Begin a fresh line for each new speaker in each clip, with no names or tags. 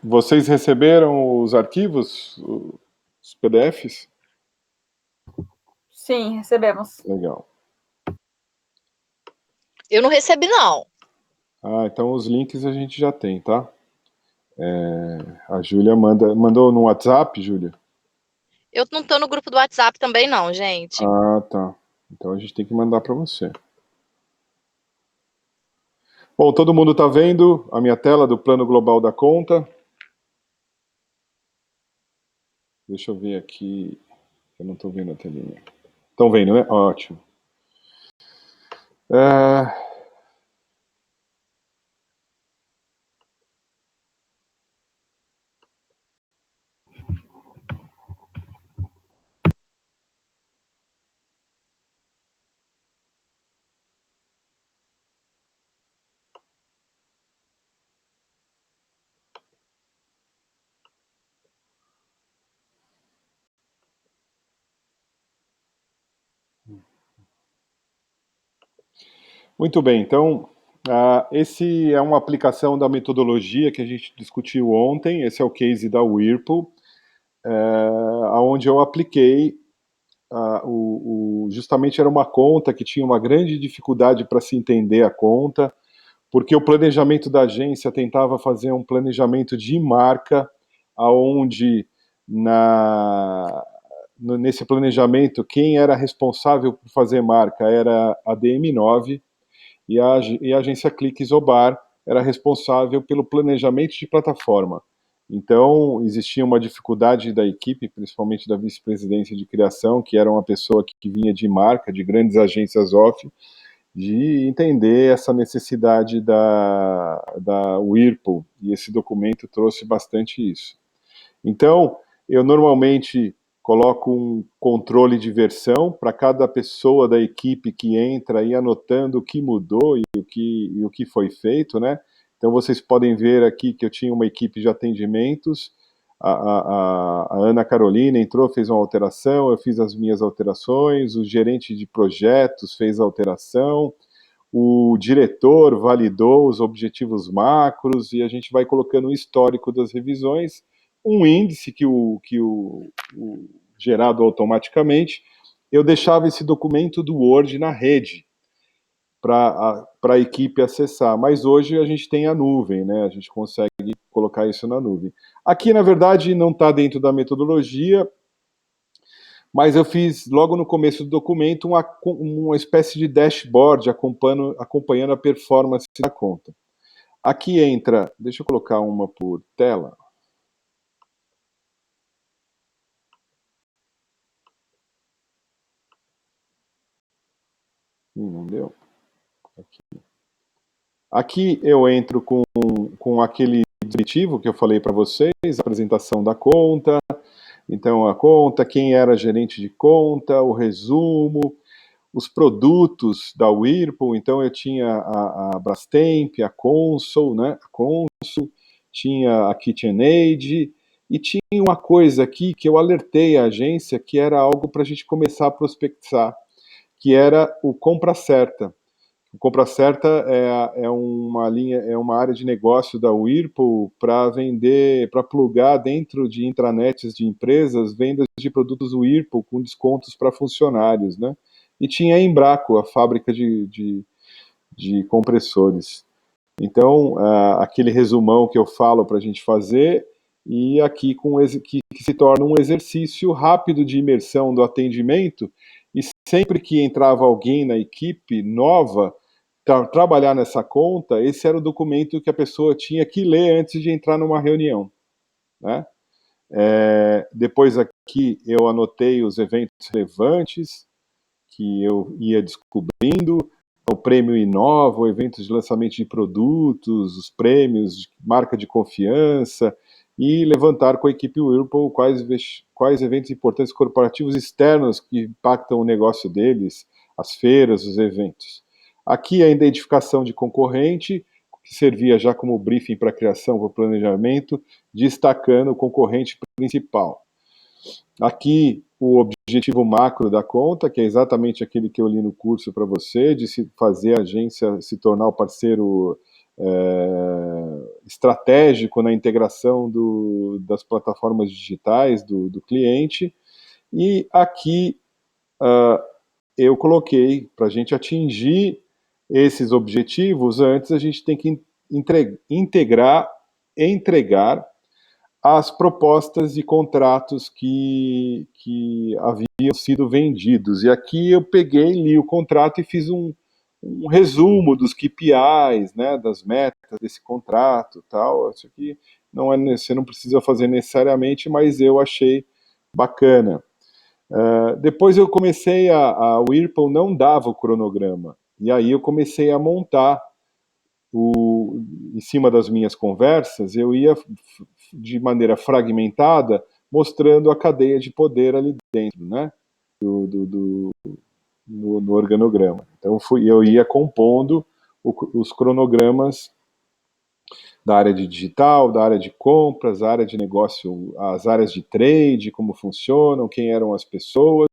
Vocês receberam os arquivos, os PDFs?
Sim, recebemos.
Legal.
Eu não recebi, não.
Então os links a gente já tem, tá? A Júlia mandou no WhatsApp, Júlia?
Eu não tô no grupo do WhatsApp também, não, gente.
Tá. Então a gente tem que mandar para você. Bom, todo mundo está vendo a minha tela do plano global da conta. Deixa eu ver aqui. Eu não estou vendo a telinha. Estão vendo, né? Ótimo. Muito bem, então, esse é uma aplicação da metodologia que a gente discutiu ontem. Esse é o case da Whirlpool, onde eu apliquei justamente era uma conta que tinha uma grande dificuldade para se entender a conta, porque o planejamento da agência tentava fazer um planejamento de marca, aonde nesse planejamento quem era responsável por fazer marca era a DM9, e a agência Clique Isobar era responsável pelo planejamento de plataforma. Então, existia uma dificuldade da equipe, principalmente da vice-presidência de criação, que era uma pessoa que vinha de marca, de grandes agências off, de entender essa necessidade da Whirlpool, e esse documento trouxe bastante isso. Então, eu normalmente coloco um controle de versão para cada pessoa da equipe que entra e anotando o que mudou e o que foi feito, né? Então vocês podem ver aqui que eu tinha uma equipe de atendimentos, a Ana Carolina entrou, fez uma alteração, eu fiz as minhas alterações, o gerente de projetos fez a alteração, o diretor validou os objetivos macros, e a gente vai colocando o histórico das revisões, um índice que o gerado automaticamente. Eu deixava esse documento do Word na rede para a equipe acessar, mas hoje a gente tem a nuvem, né? A gente consegue colocar isso na nuvem. Aqui, na verdade, não está dentro da metodologia, mas eu fiz logo no começo do documento uma espécie de dashboard acompanhando a performance da conta. Aqui entra, deixa eu colocar uma por tela. Não deu? Aqui eu entro com aquele descritivo que eu falei para vocês, a apresentação da conta, então a conta, quem era gerente de conta, o resumo, os produtos da Whirlpool. Então eu tinha a Brastemp, a Consul, né? A Consul, tinha a KitchenAid, e tinha uma coisa aqui que eu alertei a agência que era algo para a gente começar a prospectar, que era o Compra Certa. O Compra Certa é uma área de negócio da Whirlpool para vender, para plugar dentro de intranets de empresas, vendas de produtos Whirlpool com descontos para funcionários, né? E tinha a Embraco, a fábrica de compressores. Então, aquele resumão que eu falo para a gente fazer, e aqui que se torna um exercício rápido de imersão do atendimento, e sempre que entrava alguém na equipe nova trabalhar nessa conta, esse era o documento que a pessoa tinha que ler antes de entrar numa reunião, né? Depois aqui eu anotei os eventos relevantes que eu ia descobrindo, o prêmio Inova, o evento de lançamento de produtos, os prêmios de marca de confiança, e levantar com a equipe Whirlpool quais eventos importantes corporativos externos que impactam o negócio deles, as feiras, os eventos. Aqui a identificação de concorrente, que servia já como briefing para a criação, para o planejamento, destacando o concorrente principal. Aqui o objetivo macro da conta, que é exatamente aquele que eu li no curso para você, de se fazer a agência se tornar o parceiro estratégico na integração das plataformas digitais do cliente. E aqui eu coloquei, para a gente atingir esses objetivos, antes a gente tem que entregar as propostas de contratos que haviam sido vendidos. E aqui eu peguei, li o contrato e fiz um resumo dos KPIs, né, das metas desse contrato, tal. Isso aqui você não precisa fazer necessariamente, mas eu achei bacana. Depois eu comecei o Whirlpool não dava o cronograma, e aí eu comecei a montar em cima das minhas conversas, eu ia de maneira fragmentada mostrando a cadeia de poder ali dentro, né, no organograma. Então eu ia compondo os cronogramas da área de digital, da área de compras, da área de negócio, as áreas de trade, como funcionam, quem eram as pessoas.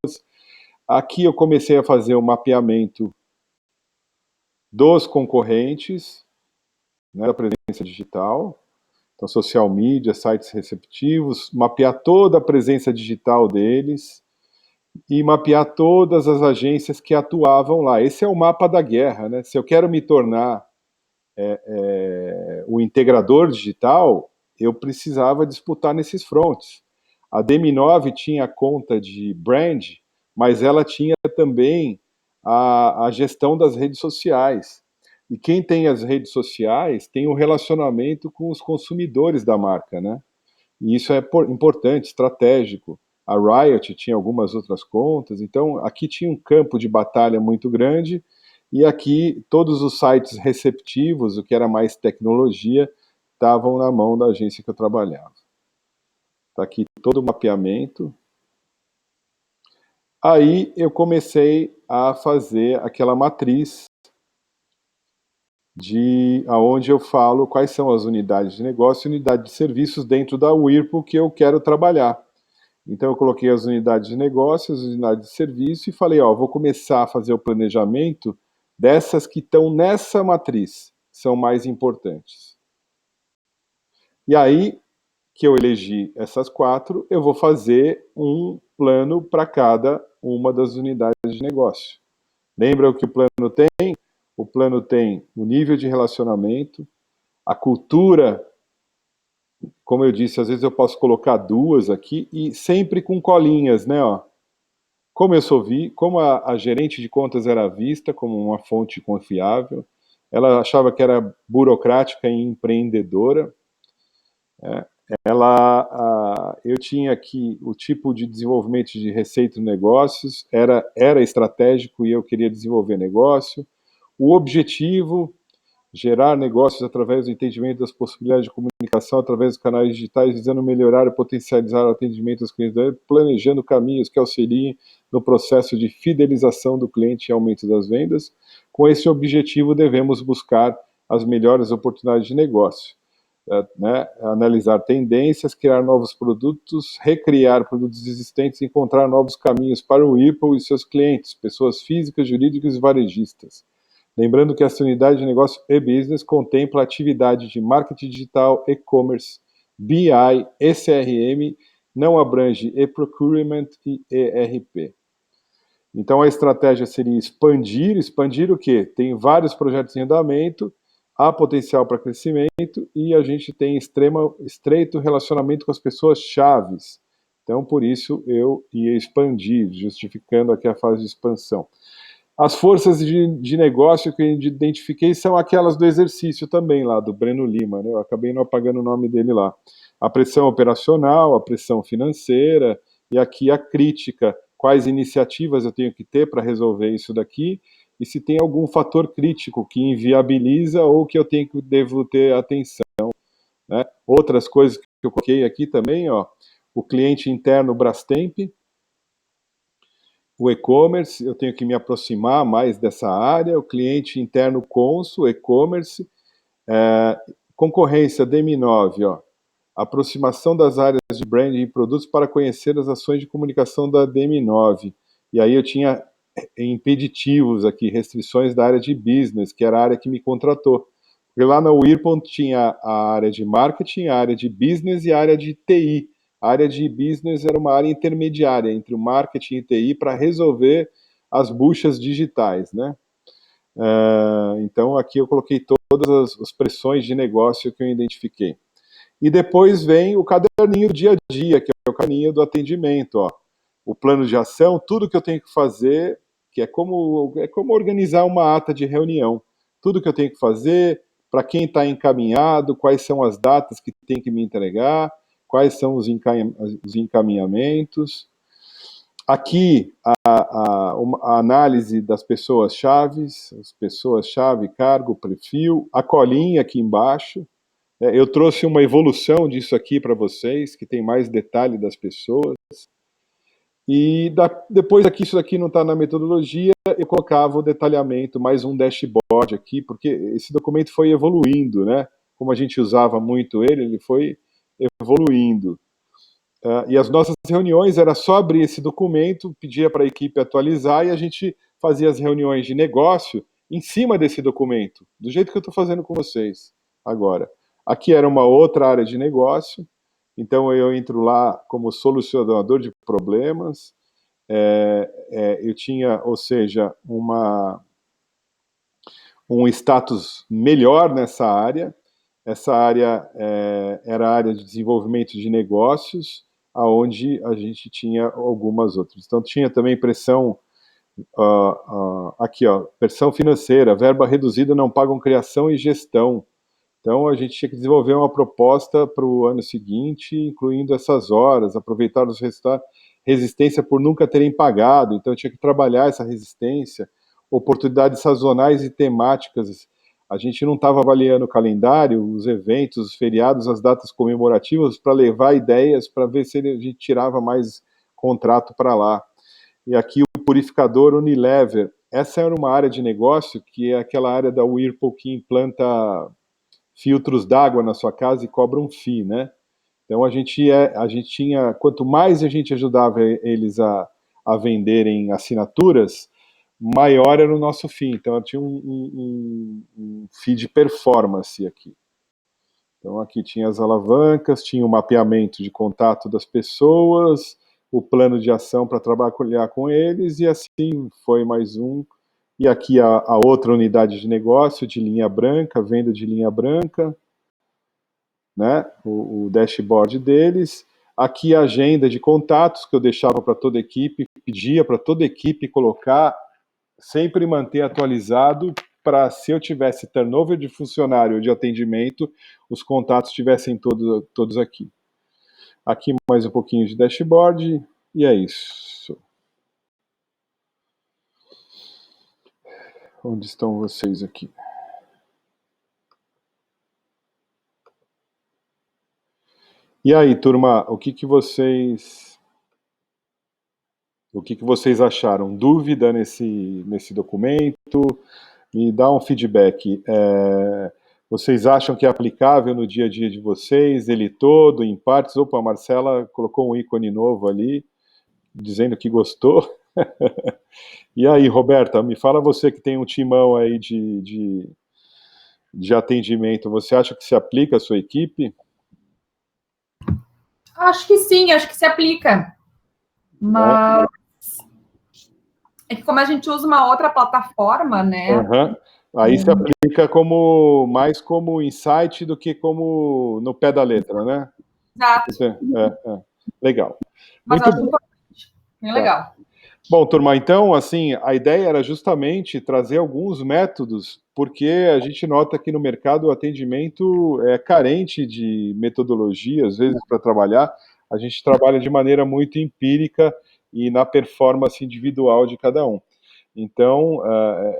Aqui eu comecei a fazer o mapeamento dos concorrentes, né, da presença digital, então social media, sites receptivos, mapear toda a presença digital deles e mapear todas as agências que atuavam lá. Esse é o mapa da guerra, né? Se eu quero me tornar o integrador digital, eu precisava disputar nesses fronts. A DM9 tinha conta de brand, mas ela tinha também a gestão das redes sociais. E quem tem as redes sociais tem um relacionamento com os consumidores da marca, né? E isso é importante, estratégico. A Riot tinha algumas outras contas, então aqui tinha um campo de batalha muito grande, e aqui todos os sites receptivos, o que era mais tecnologia, estavam na mão da agência que eu trabalhava. Está aqui todo o mapeamento. Aí eu comecei a fazer aquela matriz aonde eu falo quais são as unidades de negócio e unidades de serviços dentro da Whirlpool que eu quero trabalhar. Então eu coloquei as unidades de negócio, as unidades de serviço e falei, vou começar a fazer o planejamento dessas que estão nessa matriz, são mais importantes. E aí que eu elegi essas 4, eu vou fazer um plano para cada uma das unidades de negócio. Lembra o que o plano tem? O plano tem o nível de relacionamento, a cultura. Como eu disse, às vezes eu posso colocar 2 aqui e sempre com colinhas, né? Como como a gerente de contas era vista como uma fonte confiável, ela achava que era burocrática e empreendedora. Eu tinha aqui o tipo de desenvolvimento de receita de negócios, era estratégico e eu queria desenvolver negócio. O objetivo, gerar negócios através do entendimento das possibilidades de comunicação através dos canais digitais, visando melhorar e potencializar o atendimento aos clientes, planejando caminhos que auxiliem no processo de fidelização do cliente e aumento das vendas. Com esse objetivo, devemos buscar as melhores oportunidades de negócio. Né, analisar tendências, criar novos produtos, recriar produtos existentes, encontrar novos caminhos para o Whirlpool e seus clientes, pessoas físicas, jurídicas e varejistas. Lembrando que essa unidade de negócio e business contempla atividade de marketing digital, e-commerce, BI, ECRM, não abrange e-procurement e ERP. Então a estratégia seria expandir o quê? Tem vários projetos em andamento, há potencial para crescimento e a gente tem estreito relacionamento com as pessoas chaves. Então, por isso, eu ia expandir, justificando aqui a fase de expansão. As forças de negócio que eu identifiquei são aquelas do exercício também, lá do Breno Lima, né? Eu acabei não apagando o nome dele lá. A pressão operacional, a pressão financeira, e aqui a crítica. Quais iniciativas eu tenho que ter para resolver isso daqui? E se tem algum fator crítico que inviabiliza ou que eu devo ter atenção, né? Outras coisas que eu coloquei aqui também, o cliente interno Brastemp, o e-commerce, eu tenho que me aproximar mais dessa área, o cliente interno Consul, e-commerce, concorrência DM9, aproximação das áreas de branding e produtos para conhecer as ações de comunicação da DM9. E aí eu tinha impeditivos aqui, restrições da área de business, que era a área que me contratou. E lá na Whirlpool tinha a área de marketing, a área de business e a área de TI. A área de business era uma área intermediária entre o marketing e TI para resolver as buchas digitais, né? Então aqui eu coloquei todas as pressões de negócio que eu identifiquei. E depois vem o caderninho do dia a dia, que é o caderninho do atendimento, ó. O plano de ação, tudo que eu tenho que fazer, que é como organizar uma ata de reunião. Tudo que eu tenho que fazer, para quem está encaminhado, quais são as datas que tem que me entregar, quais são os encaminhamentos. Aqui, a análise das pessoas-chaves, as pessoas-chave, cargo, perfil, a colinha aqui embaixo. Eu trouxe uma evolução disso aqui para vocês, que tem mais detalhe das pessoas. E depois aqui, isso aqui não está na metodologia, eu colocava o detalhamento, mais um dashboard aqui, porque esse documento foi evoluindo, né? Como a gente usava muito ele foi evoluindo. E as nossas reuniões era só abrir esse documento, pedia para a equipe atualizar e a gente fazia as reuniões de negócio em cima desse documento, do jeito que eu estou fazendo com vocês agora. Aqui era uma outra área de negócio, então eu entro lá como solucionador de problemas. Eu tinha, ou seja, um status melhor nessa área. Essa área era a área de desenvolvimento de negócios, aonde a gente tinha algumas outras. Então tinha também pressão, aqui, ó, pressão financeira, verba reduzida não pagam criação e gestão. Então a gente tinha que desenvolver uma proposta para o ano seguinte, incluindo essas horas, aproveitar os resultados, resistência por nunca terem pagado, então eu tinha que trabalhar essa resistência, oportunidades sazonais e temáticas. A gente não estava avaliando o calendário, os eventos, os feriados, as datas comemorativas para levar ideias para ver se a gente tirava mais contrato para lá. E aqui o purificador Unilever. Essa era uma área de negócio que é aquela área da Whirlpool que implanta filtros d'água na sua casa e cobra um FII, né? Então a gente tinha, quanto mais a gente ajudava eles a venderem assinaturas, maior era o nosso FII. Então eu tinha um FII de performance aqui. Então aqui tinha as alavancas, tinha o mapeamento de contato das pessoas, o plano de ação para trabalhar com eles, e assim foi mais um. E aqui a outra unidade de negócio de linha branca, venda de linha branca, né? O dashboard deles. Aqui a agenda de contatos que eu deixava para toda a equipe, pedia para toda a equipe colocar, sempre manter atualizado, para se eu tivesse turnover de funcionário ou de atendimento, os contatos estivessem todos aqui. Aqui mais um pouquinho de dashboard, e é isso. Onde estão vocês aqui? E aí, turma, o que vocês acharam? Dúvida nesse documento? Me dá um feedback. Vocês acham que é aplicável no dia a dia de vocês, ele todo, em partes? Opa, a Marcela colocou um ícone novo ali, dizendo que gostou. E aí, Roberta, me fala você que tem um timão aí de atendimento, você acha que se aplica à sua equipe?
Acho que sim, acho que se aplica. Mas é que como a gente usa uma outra plataforma, né?
Uhum. Aí se aplica mais como insight do que como no pé da letra, né?
Exato.
Legal.
Mas
Muito
acho importante. Bem legal.
Bom, turma, então, assim, a ideia era justamente trazer alguns métodos, porque a gente nota que no mercado o atendimento é carente de metodologia, às vezes, para trabalhar. A gente trabalha de maneira muito empírica e na performance individual de cada um. Então,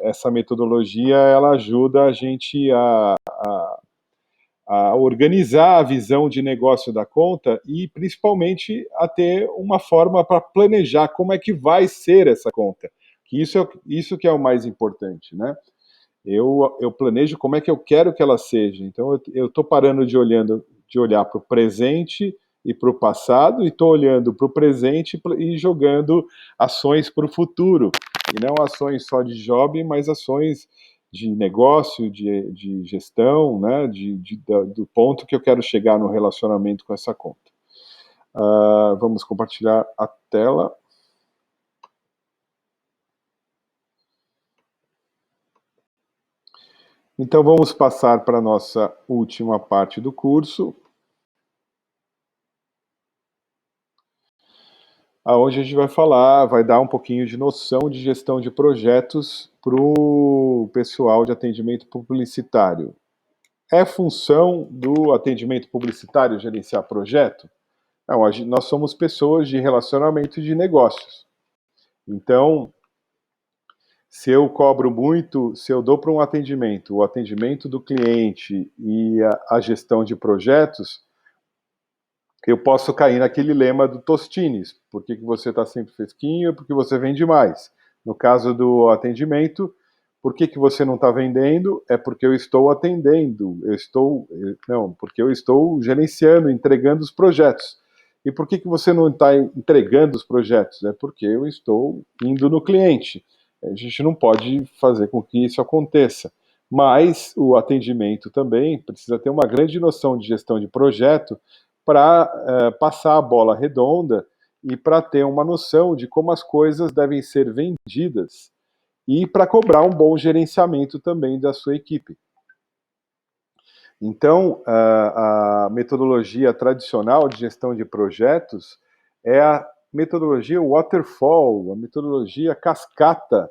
essa metodologia, ela ajuda a gente a organizar a visão de negócio da conta e, principalmente, a ter uma forma para planejar como é que vai ser essa conta. Que isso que é o mais importante, né? Eu planejo como é que eu quero que ela seja. Então, eu estou parando de olhar para o presente e para o passado, e estou olhando para o presente e jogando ações para o futuro. E não ações só de job, mas ações de negócio, de gestão, né, do ponto que eu quero chegar no relacionamento com essa conta. Vamos compartilhar a tela. Então, vamos passar para a nossa última parte do curso, onde a gente vai dar um pouquinho de noção de gestão de projetos para o pessoal de atendimento publicitário. É função do atendimento publicitário gerenciar projeto? Não, nós somos pessoas de relacionamento de negócios. Então, se eu cobro muito, se eu dou para um atendimento, o atendimento do cliente e a gestão de projetos, eu posso cair naquele lema do Tostines. Por que você está sempre fresquinho? Porque você vende mais. No caso do atendimento, por que você não está vendendo? É porque eu estou atendendo. Porque eu estou gerenciando, entregando os projetos. E por que você não está entregando os projetos? É porque eu estou indo no cliente. A gente não pode fazer com que isso aconteça. Mas o atendimento também precisa ter uma grande noção de gestão de projeto para passar a bola redonda e para ter uma noção de como as coisas devem ser vendidas e para cobrar um bom gerenciamento também da sua equipe. Então, a metodologia tradicional de gestão de projetos é a metodologia waterfall, a metodologia cascata.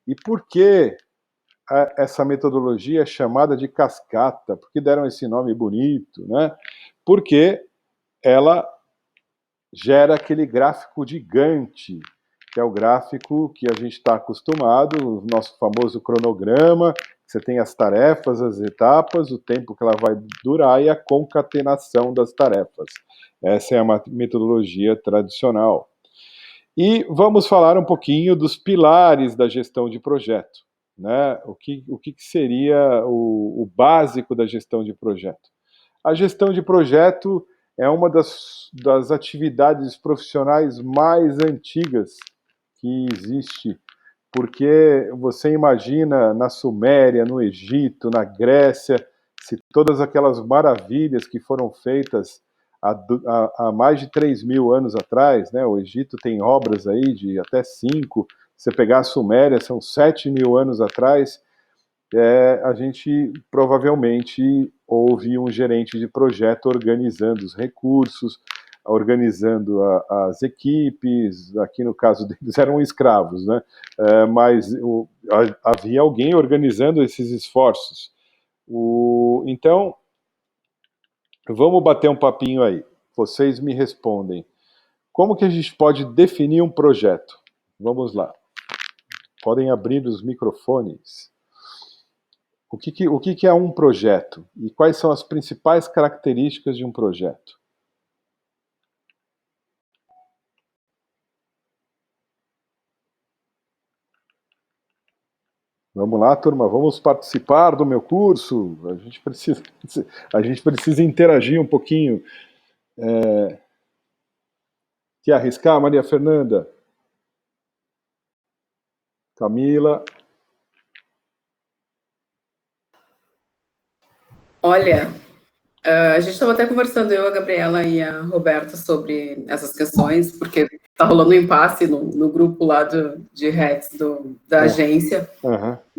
E por que essa metodologia é chamada de cascata? Por que deram esse nome bonito, né? Porque ela gera aquele gráfico gigante, que é o gráfico que a gente está acostumado, o nosso famoso cronograma. Você tem as tarefas, as etapas, o tempo que ela vai durar e a concatenação das tarefas. Essa é a metodologia tradicional. E vamos falar um pouquinho dos pilares da gestão de projeto, né? O que seria o básico da gestão de projeto? A gestão de projeto é uma das atividades profissionais mais antigas que existe, porque você imagina na Suméria, no Egito, na Grécia, se todas aquelas maravilhas que foram feitas há mais de 3.000 anos atrás, né? O Egito tem obras aí de até 5, você pegar a Suméria, são 7.000 anos atrás. A gente provavelmente houve um gerente de projeto organizando os recursos, organizando as equipes. Aqui no caso deles eram escravos, né? Mas havia alguém organizando esses esforços. Então, vamos bater um papinho aí. Vocês me respondem. Como que a gente pode definir um projeto? Vamos lá. Podem abrir os microfones. O que é um projeto? E quais são as principais características de um projeto? Vamos lá, turma, vamos participar do meu curso. A gente precisa interagir um pouquinho. Quer arriscar, Maria Fernanda? Camila?
Olha, a gente estava até conversando, eu, a Gabriela e a Roberta, sobre essas questões, porque está rolando um impasse no grupo lá de heads da agência,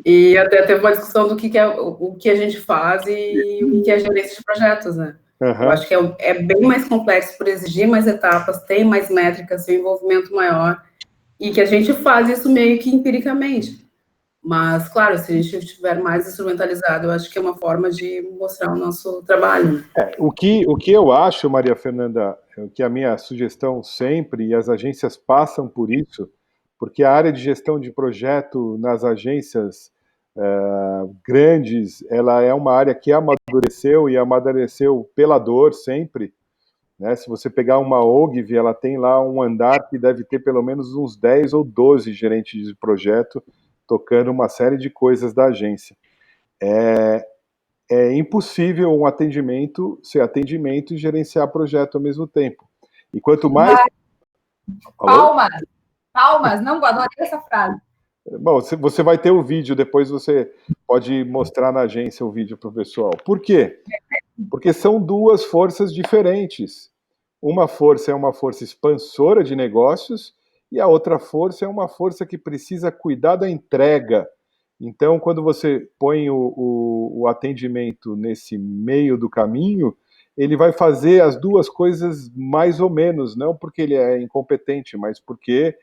e até teve uma discussão do que é o que a gente faz e o que é gerência de projetos, né? Eu acho que é bem mais complexo por exigir mais etapas, tem mais métricas, tem um envolvimento maior, e que a gente faz isso meio que empiricamente. Mas, claro, se a gente estiver mais instrumentalizado, eu acho que é uma forma de mostrar o nosso trabalho.
O que eu acho, Maria Fernanda, que a minha sugestão sempre, e as agências passam por isso, porque a área de gestão de projeto nas agências grandes, ela é uma área que amadureceu, e amadureceu pela dor sempre, né? Se você pegar uma Ogilvy, ela tem lá um andar que deve ter pelo menos uns 10 ou 12 gerentes de projeto tocando uma série de coisas da agência. É impossível um atendimento ser atendimento e gerenciar projeto ao mesmo tempo. E quanto mais...
Palmas, não, adorei essa frase.
Bom, você vai ter o vídeo, depois você pode mostrar na agência o vídeo para o pessoal. Por quê? Porque são duas forças diferentes. Uma força é uma força expansora de negócios e a outra força é uma força que precisa cuidar da entrega. Então, quando você põe o atendimento nesse meio do caminho, ele vai fazer as duas coisas mais ou menos, não porque ele é incompetente, mas porque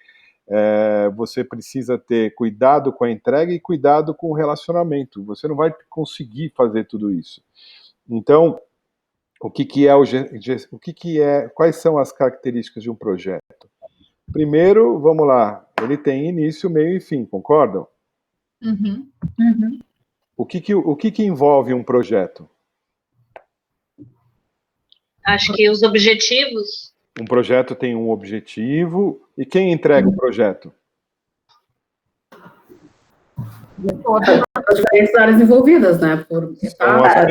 você precisa ter cuidado com a entrega e cuidado com o relacionamento. Você não vai conseguir fazer tudo isso. Então, quais são as características de um projeto? Primeiro, vamos lá, ele tem início, meio e fim, concordam?
Uhum.
O que envolve um projeto?
Acho que os objetivos.
Um projeto tem um objetivo, e quem entrega o projeto?
As diferentes áreas envolvidas, né?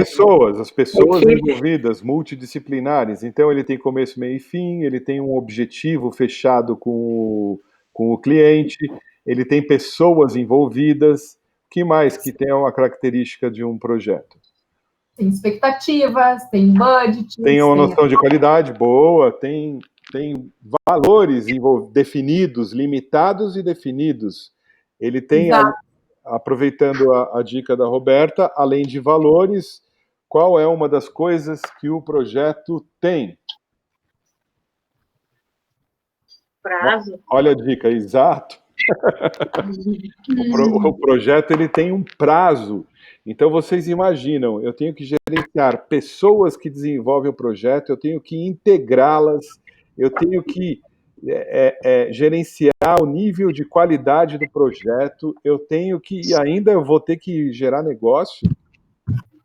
São as pessoas envolvidas, multidisciplinares. Então, ele tem começo, meio e fim, ele tem um objetivo fechado com o cliente, ele tem pessoas envolvidas. O que mais que tem uma característica de um projeto?
Tem expectativas, tem budget.
Tem uma noção de qualidade boa, tem valores definidos, limitados e definidos. Ele tem, aproveitando a dica da Roberta, além de valores, qual é uma das coisas que o projeto tem?
Prazo.
Olha a dica, exato. O projeto ele tem um prazo. Então, vocês imaginam, eu tenho que gerenciar pessoas que desenvolvem o projeto, eu tenho que integrá-las, eu tenho que gerenciar o nível de qualidade do projeto, eu vou ter que gerar negócio,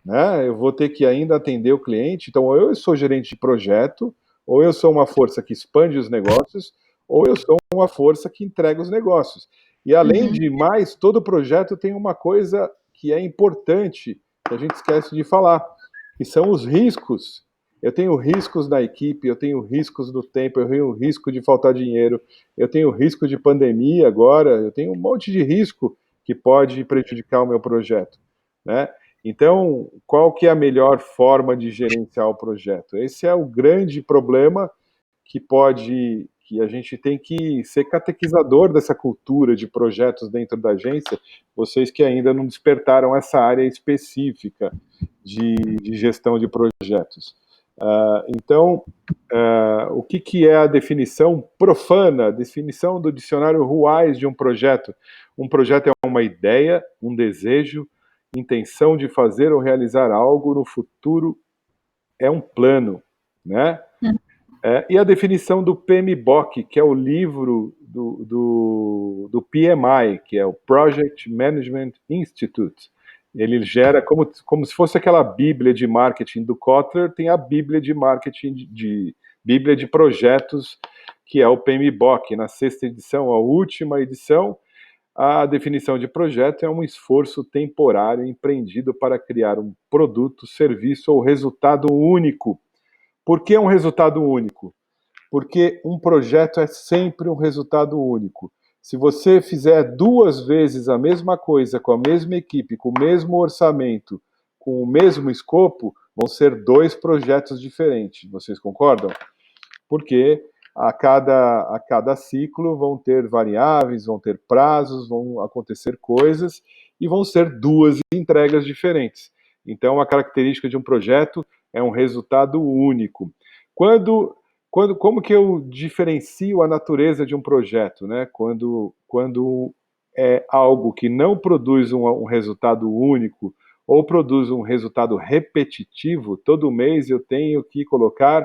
né? Eu vou ter que ainda atender o cliente. Então, ou eu sou gerente de projeto, ou eu sou uma força que expande os negócios, ou eu sou uma força que entrega os negócios. E, além de mais, todo projeto tem uma coisa que é importante, que a gente esquece de falar, que são os riscos. Eu tenho riscos na equipe, eu tenho riscos do tempo, eu tenho risco de faltar dinheiro, eu tenho risco de pandemia agora, eu tenho um monte de risco que pode prejudicar o meu projeto, né? Então, qual que é a melhor forma de gerenciar o projeto? Esse é o grande problema que a gente tem que ser catequizador dessa cultura de projetos dentro da agência, vocês que ainda não despertaram essa área específica de gestão de projetos. Então, o que é a definição profana, a definição do dicionário Ruais de um projeto? Um projeto é uma ideia, um desejo, intenção de fazer ou realizar algo no futuro, é um plano, né? E a definição do PMBOK, que é o livro do PMI, que é o Project Management Institute. Ele gera como se fosse aquela bíblia de marketing do Kotler, tem a bíblia de marketing, bíblia de projetos, que é o PMBOK. Na 6ª edição, a última edição, a definição de projeto é um esforço temporário empreendido para criar um produto, serviço ou resultado único. Por que um resultado único? Porque um projeto é sempre um resultado único. Se você fizer 2 vezes a mesma coisa, com a mesma equipe, com o mesmo orçamento, com o mesmo escopo, vão ser 2 projetos diferentes. Vocês concordam? Porque a cada ciclo vão ter variáveis, vão ter prazos, vão acontecer coisas e vão ser 2 entregas diferentes. Então, a característica de um projeto é um resultado único. Como que eu diferencio a natureza de um projeto, né? Quando é algo que não produz um resultado único ou produz um resultado repetitivo, todo mês eu tenho que colocar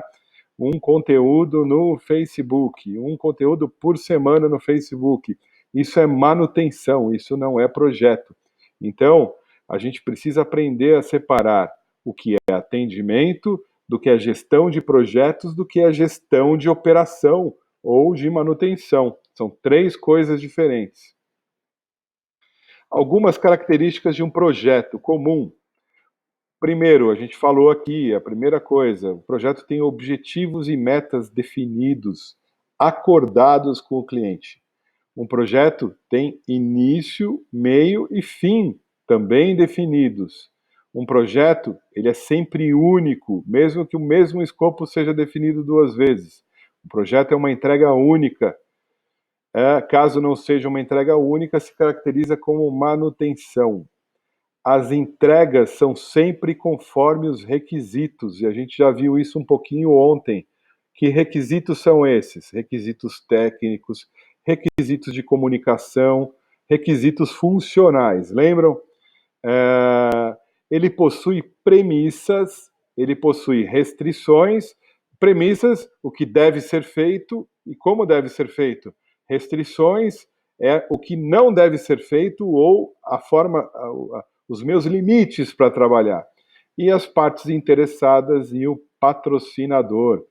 um conteúdo no Facebook, um conteúdo por semana no Facebook. Isso é manutenção, isso não é projeto. Então, a gente precisa aprender a separar o que é atendimento do que é gestão de projetos, do que é gestão de operação ou de manutenção. São 3 coisas diferentes. Algumas características de um projeto comum. Primeiro, a gente falou aqui, a primeira coisa, o projeto tem objetivos e metas definidos, acordados com o cliente. Um projeto tem início, meio e fim também definidos. Um projeto, ele é sempre único, mesmo que o mesmo escopo seja definido 2 vezes. Um projeto é uma entrega única. Caso não seja uma entrega única, se caracteriza como manutenção. As entregas são sempre conforme os requisitos, e a gente já viu isso um pouquinho ontem. Que requisitos são esses? Requisitos técnicos, requisitos de comunicação, requisitos funcionais. Lembram? Ele possui premissas, ele possui restrições. Premissas, o que deve ser feito e como deve ser feito. Restrições é o que não deve ser feito ou a forma, os meus limites para trabalhar. E as partes interessadas e o patrocinador.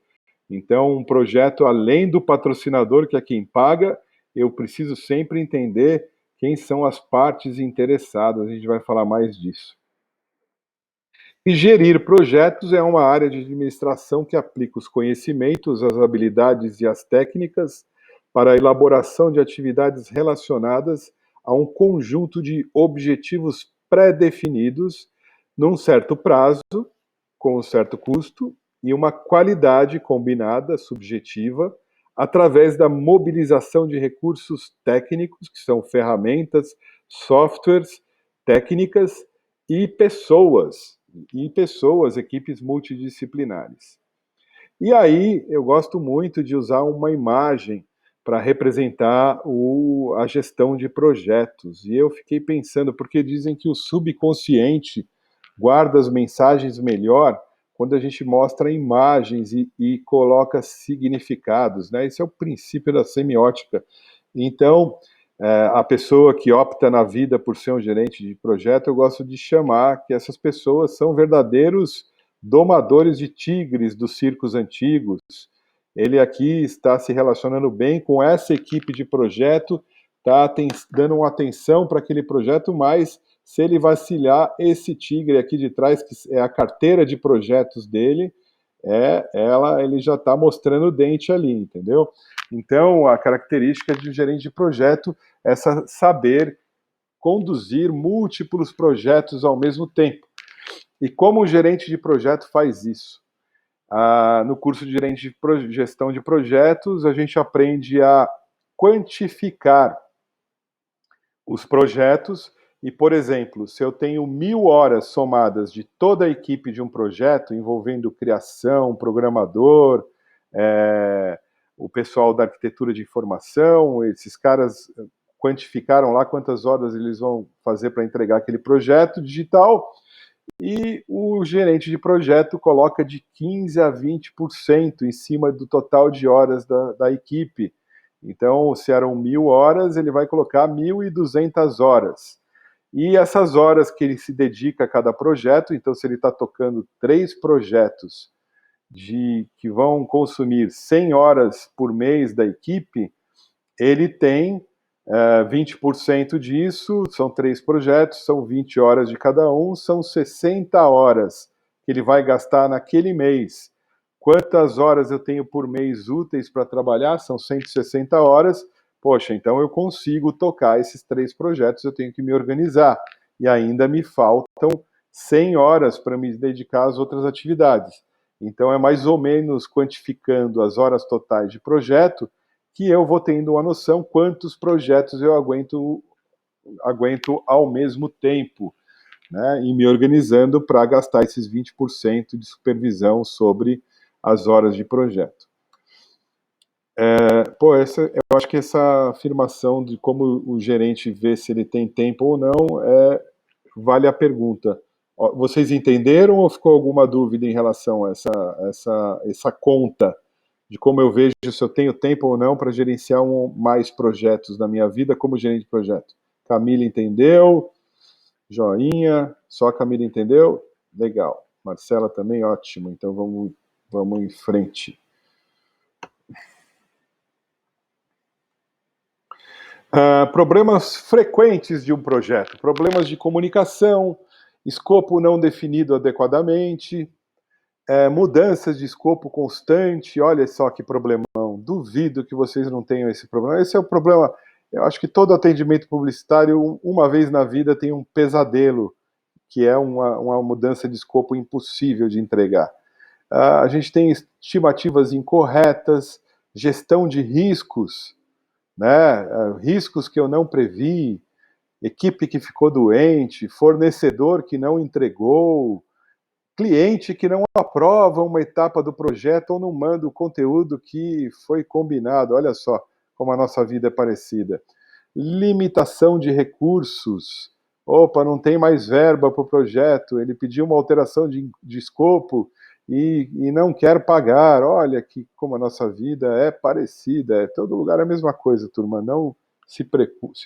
Então, um projeto além do patrocinador, que é quem paga, eu preciso sempre entender quem são as partes interessadas. A gente vai falar mais disso. E gerir projetos é uma área de administração que aplica os conhecimentos, as habilidades e as técnicas para a elaboração de atividades relacionadas a um conjunto de objetivos pré-definidos num certo prazo, com um certo custo e uma qualidade combinada, subjetiva, através da mobilização de recursos técnicos, que são ferramentas, softwares, técnicas e pessoas, equipes multidisciplinares. E aí eu gosto muito de usar uma imagem para representar a gestão de projetos. E eu fiquei pensando, porque dizem que o subconsciente guarda as mensagens melhor quando a gente mostra imagens e coloca significados, né? Esse é o princípio da semiótica. Então, a pessoa que opta na vida por ser um gerente de projeto, eu gosto de chamar que essas pessoas são verdadeiros domadores de tigres dos circos antigos. Ele aqui está se relacionando bem com essa equipe de projeto, está dando uma atenção para aquele projeto, mas se ele vacilar, esse tigre aqui de trás, que é a carteira de projetos dele, ele já está mostrando o dente ali, entendeu? Então, a característica de um gerente de projeto é saber conduzir múltiplos projetos ao mesmo tempo. E como o gerente de projeto faz isso? No curso de gerente de gestão de projetos, a gente aprende a quantificar os projetos. E, por exemplo, se eu tenho 1000 horas somadas de toda a equipe de um projeto, envolvendo criação, programador, o pessoal da arquitetura de informação, esses caras quantificaram lá quantas horas eles vão fazer para entregar aquele projeto digital, e o gerente de projeto coloca de 15% a 20% em cima do total de horas da equipe. Então, se eram 1000 horas, ele vai colocar 1200 horas. E essas horas que ele se dedica a cada projeto, então se ele está tocando 3 projetos que vão consumir 100 horas por mês da equipe, ele tem 20% disso, são 3 projetos, são 20 horas de cada um, são 60 horas que ele vai gastar naquele mês. Quantas horas eu tenho por mês úteis para trabalhar? São 160 horas. Poxa, então eu consigo tocar esses 3 projetos, eu tenho que me organizar. E ainda me faltam 100 horas para me dedicar às outras atividades. Então é mais ou menos quantificando as horas totais de projeto que eu vou tendo uma noção quantos projetos eu aguento ao mesmo tempo, né? E me organizando para gastar esses 20% de supervisão sobre as horas de projeto. Eu acho que essa afirmação de como o gerente vê se ele tem tempo ou não vale a pergunta. Vocês entenderam ou ficou alguma dúvida em relação a essa conta de como eu vejo se eu tenho tempo ou não para gerenciar mais projetos na minha vida como gerente de projeto? Camila entendeu? Joinha. Só a Camila entendeu? Legal. Marcela também, ótimo. Então vamos em frente. Problemas frequentes de um projeto. Problemas de comunicação, escopo não definido adequadamente, mudanças de escopo constante. Olha só que problemão. Duvido que vocês não tenham esse problema. Esse é o problema. Eu acho que todo atendimento publicitário, uma vez na vida, tem um pesadelo, que é uma mudança de escopo impossível de entregar. A gente tem estimativas incorretas, gestão de riscos, né? Riscos que eu não previ, equipe que ficou doente, fornecedor que não entregou, cliente que não aprova uma etapa do projeto ou não manda o conteúdo que foi combinado. Olha só como a nossa vida é parecida. Limitação de recursos. Opa, não tem mais verba para o projeto, ele pediu uma alteração de escopo e não quer pagar. Olha como a nossa vida é parecida. Todo lugar é a mesma coisa, turma. Não se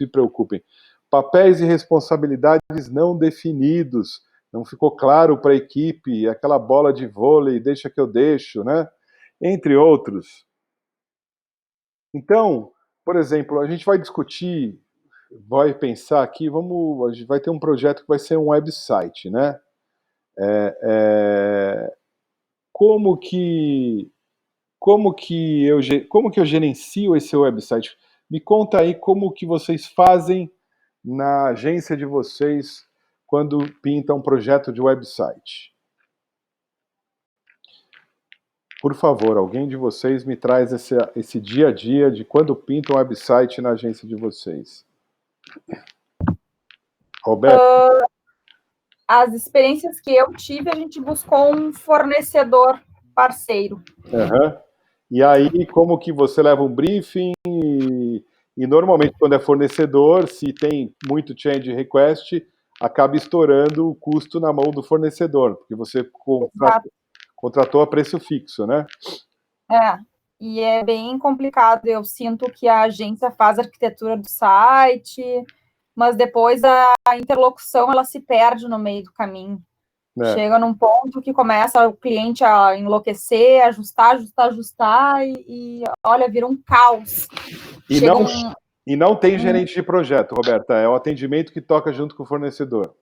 preocupem. Papéis e responsabilidades não definidos. Não ficou claro para a equipe, aquela bola de vôlei, deixa que eu deixo, né? Entre outros. Então, por exemplo, a gente vai discutir, vai pensar aqui, a gente vai ter um projeto que vai ser um website, né? Como que eu gerencio esse website? Me conta aí como que vocês fazem na agência de vocês quando pinta um projeto de website. Por favor, alguém de vocês me traz esse dia a dia de quando pinta um website na agência de vocês. Roberto?
As experiências que eu tive, a gente buscou um fornecedor parceiro.
Uhum. E aí, como que você leva um briefing e normalmente quando é fornecedor, se tem muito change request, acaba estourando o custo na mão do fornecedor, porque você contratou a preço fixo, né?
E é bem complicado. Eu sinto que a agência faz a arquitetura do site, mas depois a interlocução ela se perde no meio do caminho. Chega num ponto que começa o cliente a enlouquecer, ajustar e olha, vira um caos.
E não tem gerente de projeto, Roberta, é o atendimento que toca junto com o fornecedor.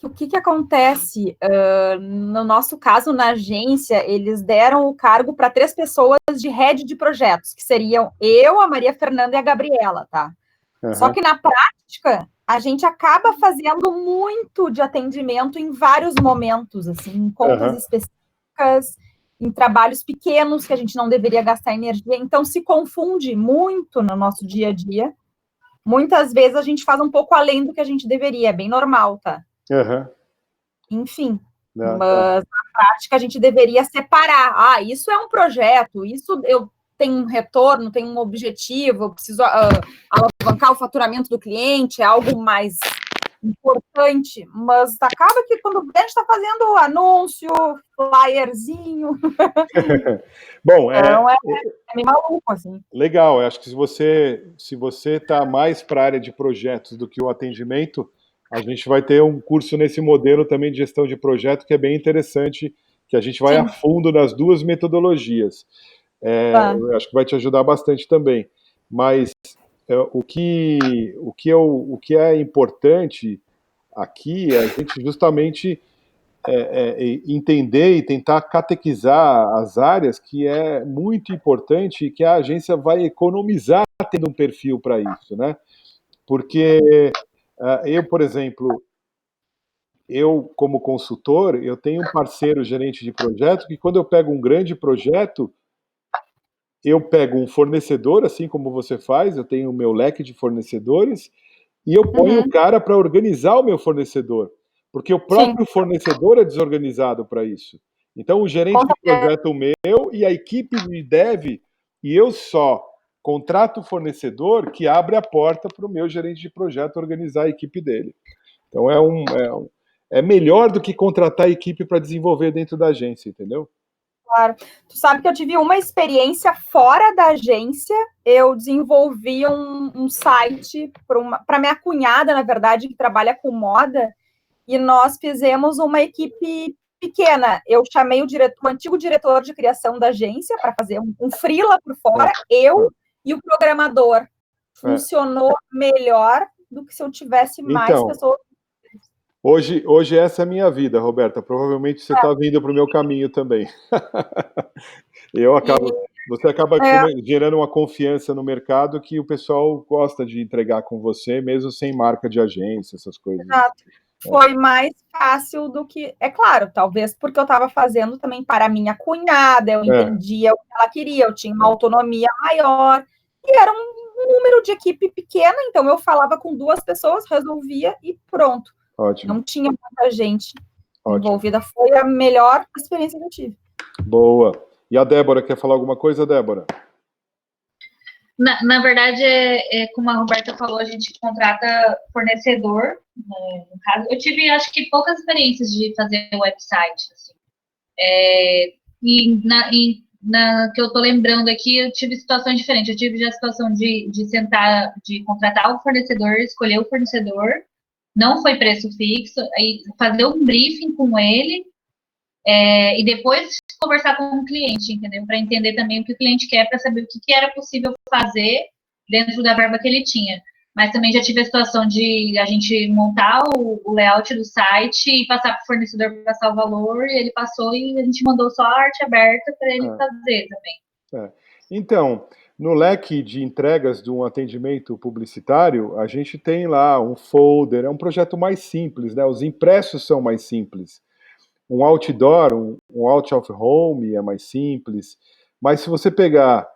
O que acontece? No nosso caso, na agência, eles deram o cargo para 3 pessoas de head de projetos, que seriam eu, a Maria Fernanda e a Gabriela, tá? Uhum. Só que na prática, a gente acaba fazendo muito de atendimento em vários momentos, assim, em contas específicas, em trabalhos pequenos que a gente não deveria gastar energia, então se confunde muito no nosso dia a dia. Muitas vezes a gente faz um pouco além do que a gente deveria, é bem normal, tá? Enfim, mas na prática a gente deveria separar. Isso é um projeto, isso eu tenho um retorno, tenho um objetivo, eu preciso alavancar o faturamento do cliente, é algo mais importante, mas acaba que quando a gente está fazendo anúncio, flyerzinho.
Bom,
então é meio maluco, assim.
Legal, eu acho que se você está mais para a área de projetos do que o atendimento, a gente vai ter um curso nesse modelo também de gestão de projeto que é bem interessante, que a gente vai a fundo nas duas metodologias. Eu acho que vai te ajudar bastante também. Mas o que é importante aqui é a gente justamente entender e tentar catequizar as áreas, que é muito importante e que a agência vai economizar tendo um perfil para isso, né? Porque eu, por exemplo, como consultor, eu tenho um parceiro gerente de projeto que quando eu pego um grande projeto, eu pego um fornecedor, assim como você faz, eu tenho o meu leque de fornecedores, e eu ponho o cara para organizar o meu fornecedor, porque o próprio fornecedor é desorganizado para isso. Então, o gerente de projeto meu e a equipe de dev, e eu só contrato o fornecedor que abre a porta para o meu gerente de projeto organizar a equipe dele. Então, é melhor do que contratar a equipe para desenvolver dentro da agência, entendeu?
Claro. Tu sabe que eu tive uma experiência fora da agência, eu desenvolvi um site para minha cunhada, na verdade, que trabalha com moda, e nós fizemos uma equipe pequena. Eu chamei o antigo diretor de criação da agência para fazer um freela por fora, eu e o programador. Funcionou melhor do que se eu tivesse mais pessoas.
Hoje essa é a minha vida, Roberta. Provavelmente você está vindo para o meu caminho também. Eu acabo Você acaba gerando uma confiança no mercado que o pessoal gosta de entregar com você, mesmo sem marca de agência, essas coisas.
Exato. Foi mais fácil do que... É claro, talvez porque eu estava fazendo também para a minha cunhada, eu entendia o que ela queria, eu tinha uma autonomia maior, e era um número de equipe pequeno, então eu falava com 2 pessoas, resolvia e pronto.
Ótimo.
Não tinha muita gente envolvida. Foi a melhor experiência que eu tive.
Boa. E a Débora, quer falar alguma coisa, Débora?
Na verdade, como a Roberta falou, a gente contrata fornecedor, né, no caso. Eu tive, acho que, poucas experiências de fazer website, assim. Na que eu tô lembrando aqui, eu tive situações diferentes. Eu tive já a situação de sentar, de contratar o fornecedor, escolher o fornecedor, não foi preço fixo, aí fazer um briefing com ele, e depois conversar com o cliente, entendeu? Para entender também o que o cliente quer, para saber o que era possível fazer dentro da verba que ele tinha. Mas também já tive a situação de a gente montar o layout do site e passar para o fornecedor para passar o valor, e ele passou e a gente mandou só a arte aberta para ele fazer também.
Então, no leque de entregas de um atendimento publicitário, a gente tem lá um folder, é um projeto mais simples, né? Os impressos são mais simples. Um outdoor, um out of home é mais simples, mas se você pegar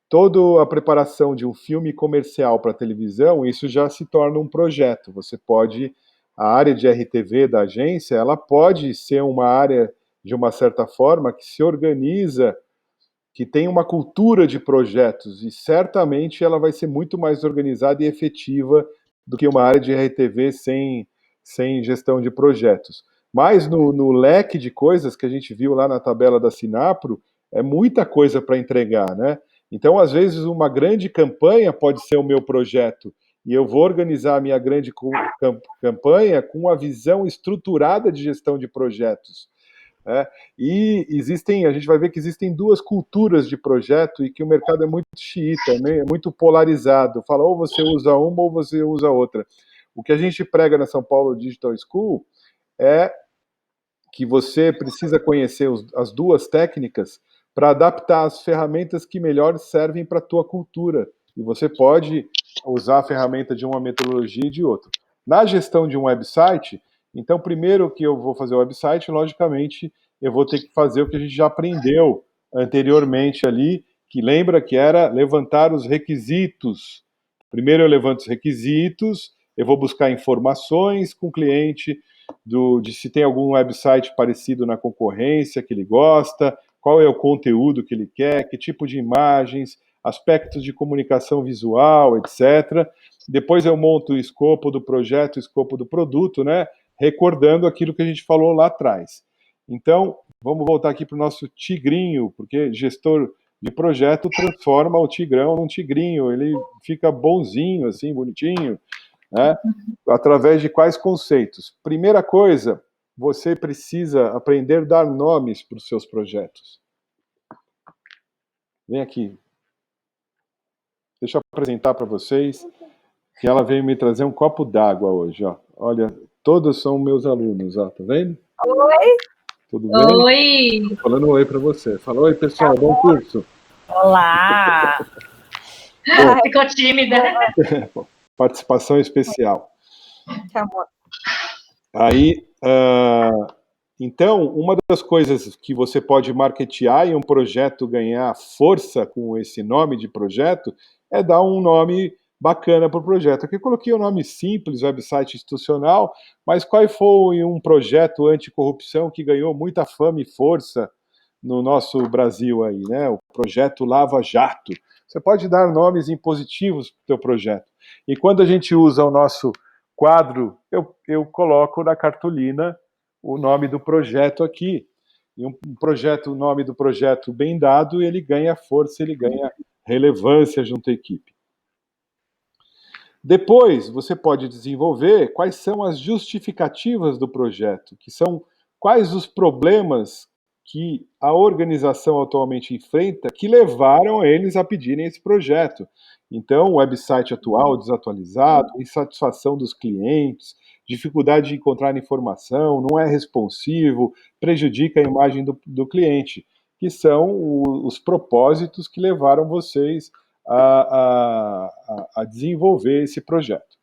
toda a preparação de um filme comercial para televisão, isso já se torna um projeto. Você pode, a área de RTV da agência, ela pode ser uma área, de uma certa forma, que se organiza, que tem uma cultura de projetos, e certamente ela vai ser muito mais organizada e efetiva do que uma área de RTV sem gestão de projetos. Mas no leque de coisas que a gente viu lá na tabela da Sinapro, é muita coisa para entregar, né? Então, às vezes, uma grande campanha pode ser o meu projeto, e eu vou organizar a minha grande campanha com uma visão estruturada de gestão de projetos. E a gente vai ver que existem 2 culturas de projeto e que o mercado é muito xiita, né? É muito polarizado. Fala, ou você usa uma ou você usa outra. O que a gente prega na São Paulo Digital School é que você precisa conhecer as 2 técnicas para adaptar as ferramentas que melhor servem para a tua cultura. E você pode usar a ferramenta de uma metodologia e de outra. Na gestão de um website, então, primeiro que eu vou fazer o website, logicamente, eu vou ter que fazer o que a gente já aprendeu anteriormente ali, que lembra que era levantar os requisitos. Primeiro eu levanto os requisitos, eu vou buscar informações com o cliente, de se tem algum website parecido na concorrência que ele gosta, qual é o conteúdo que ele quer, que tipo de imagens, aspectos de comunicação visual, etc. Depois eu monto o escopo do projeto, o escopo do produto, né? Recordando aquilo que a gente falou lá atrás. Então, vamos voltar aqui para o nosso tigrinho, porque gestor de projeto transforma o tigrão num tigrinho, ele fica bonzinho, assim, bonitinho, né? Através de quais conceitos? Primeira coisa, você precisa aprender a dar nomes para os seus projetos. Vem aqui. Deixa eu apresentar para vocês que ela veio me trazer um copo d'água hoje, ó. Olha, todos são meus alunos, ó, tá vendo?
Oi!
Tudo bem?
Oi!
Tô falando oi para você. Fala, oi, pessoal, bom curso.
Olá! Ficou tímida.
Participação especial.
Que amor.
Aí, então, uma das coisas que você pode marketear e um projeto ganhar força com esse nome de projeto é dar um nome bacana para o projeto. Aqui eu coloquei o nome simples, website institucional, mas qual foi um projeto anticorrupção que ganhou muita fama e força no nosso Brasil aí, né? O projeto Lava Jato. Você pode dar nomes impositivos para o teu projeto. E quando a gente usa o nosso quadro, eu coloco na cartolina o nome do projeto aqui. E o nome do projeto bem dado, ele ganha força, ele ganha relevância junto à equipe. Depois, você pode desenvolver quais são as justificativas do projeto, que são quais os problemas que a organização atualmente enfrenta que levaram eles a pedirem esse projeto. Então, o website atual desatualizado, insatisfação dos clientes, dificuldade de encontrar informação, não é responsivo, prejudica a imagem do cliente. que são os propósitos que levaram vocês a desenvolver esse projeto.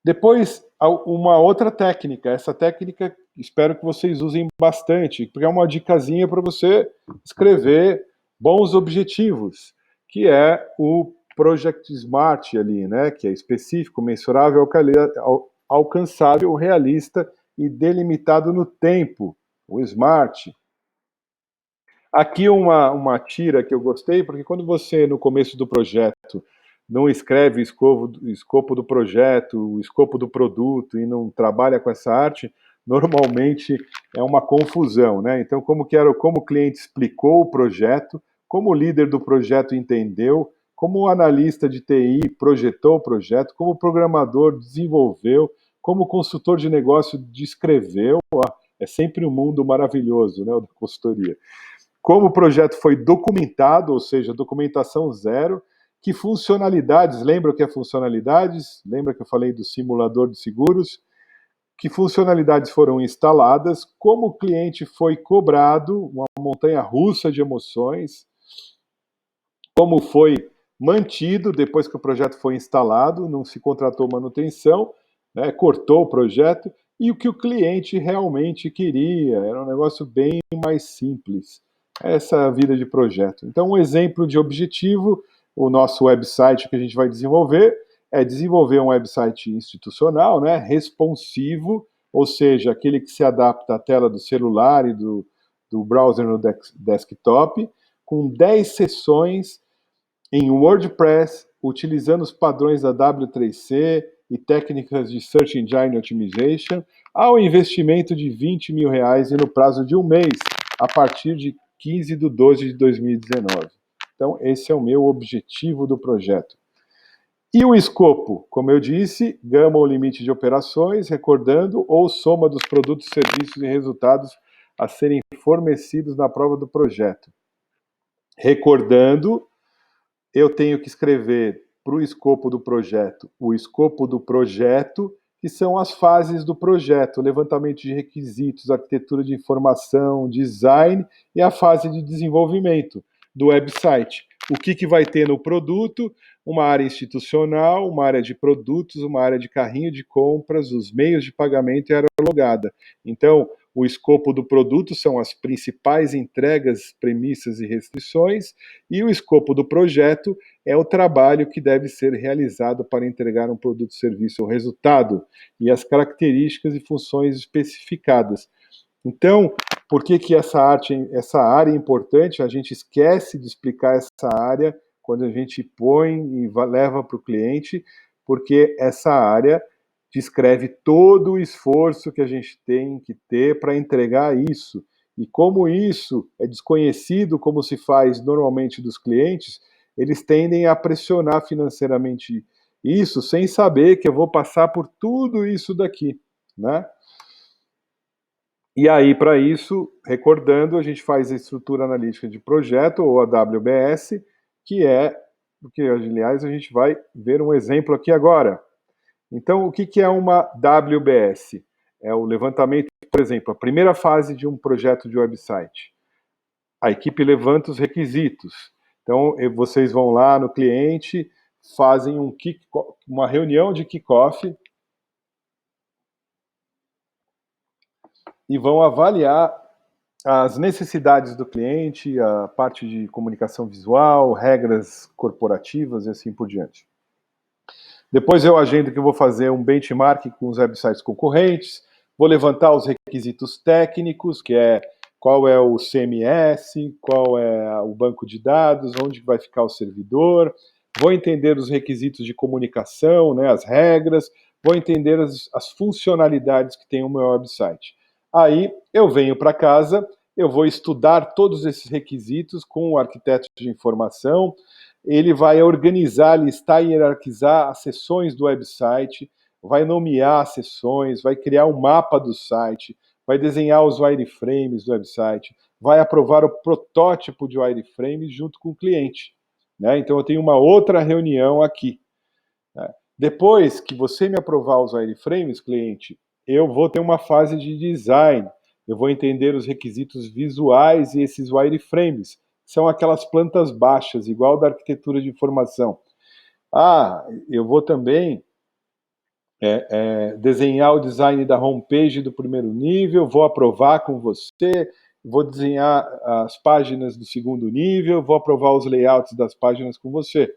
Depois, uma outra técnica. Essa técnica espero que vocês usem bastante, porque é uma dicasinha para você escrever bons objetivos, que é o Project Smart ali, né? Que é específico, mensurável, alcançável, realista e delimitado no tempo. O Smart. Aqui uma tira que eu gostei, porque quando você, no começo do projeto, não escreve o escopo do projeto, o escopo do produto e não trabalha com essa arte, normalmente é uma confusão, né? Então, como o cliente explicou o projeto, como o líder do projeto entendeu, como o analista de TI projetou o projeto, como o programador desenvolveu, como o consultor de negócio descreveu, é sempre um mundo maravilhoso, né, da consultoria. Como o projeto foi documentado, ou seja, documentação zero, que funcionalidades, lembra o que é funcionalidades? Lembra que eu falei do simulador de seguros? Que funcionalidades foram instaladas, como o cliente foi cobrado, uma montanha-russa de emoções, como foi mantido depois que o projeto foi instalado, não se contratou manutenção, né, cortou o projeto, e o que o cliente realmente queria, era um negócio bem mais simples. Essa é a vida de projeto. Então, um exemplo de objetivo, o nosso website que a gente vai desenvolver, é desenvolver um website institucional, né, responsivo, ou seja, aquele que se adapta à tela do celular e do browser no desktop, com 10 seções em WordPress, utilizando os padrões da W3C e técnicas de Search Engine Optimization, ao investimento de R$20 mil e no prazo de um mês, a partir de 15/12/2019. Então, esse é o meu objetivo do projeto. E o escopo, como eu disse, gama ou limite de operações, recordando, ou soma dos produtos, serviços e resultados a serem fornecidos na prova do projeto. Recordando, eu tenho que escrever para o escopo do projeto, o escopo do projeto, que são as fases do projeto, levantamento de requisitos, arquitetura de informação, design e a fase de desenvolvimento do website. O que vai ter no produto? Uma área institucional, uma área de produtos, uma área de carrinho de compras, os meios de pagamento e a área logada. Então, o escopo do produto são as principais entregas, premissas e restrições, e o escopo do projeto é o trabalho que deve ser realizado para entregar um produto, serviço ou resultado, e as características e funções especificadas. Então, por que essa área é importante? A gente esquece de explicar essa área quando a gente põe e leva para o cliente, porque essa área descreve todo o esforço que a gente tem que ter para entregar isso. E como isso é desconhecido, como se faz normalmente dos clientes, eles tendem a pressionar financeiramente isso, sem saber que eu vou passar por tudo isso daqui, né? E aí, para isso, recordando, a gente faz a estrutura analítica de projeto, ou a WBS, que é, porque, aliás, a gente vai ver um exemplo aqui agora. Então, o que é uma WBS? É o levantamento, por exemplo, a primeira fase de um projeto de website. A equipe levanta os requisitos. Então, vocês vão lá no cliente, fazem uma reunião de kickoff e vão avaliar as necessidades do cliente, a parte de comunicação visual, regras corporativas e assim por diante. Depois eu agendo que eu vou fazer um benchmark com os websites concorrentes, vou levantar os requisitos técnicos, que é qual é o CMS, qual é o banco de dados, onde vai ficar o servidor, vou entender os requisitos de comunicação, né, as regras, vou entender as funcionalidades que tem o meu website. Aí eu venho para casa, eu vou estudar todos esses requisitos com o arquiteto de informação, ele vai organizar, listar e hierarquizar as seções do website, vai nomear as seções, vai criar um mapa do site, vai desenhar os wireframes do website, vai aprovar o protótipo de wireframe junto com o cliente. Né? Então eu tenho uma outra reunião aqui. Né? Depois que você me aprovar os wireframes, cliente, eu vou ter uma fase de design. eu vou entender os requisitos visuais e esses wireframes, que são aquelas plantas baixas, igual da arquitetura de informação. Eu vou também desenhar o design da homepage do primeiro nível, vou aprovar com você, vou desenhar as páginas do segundo nível, vou aprovar os layouts das páginas com você.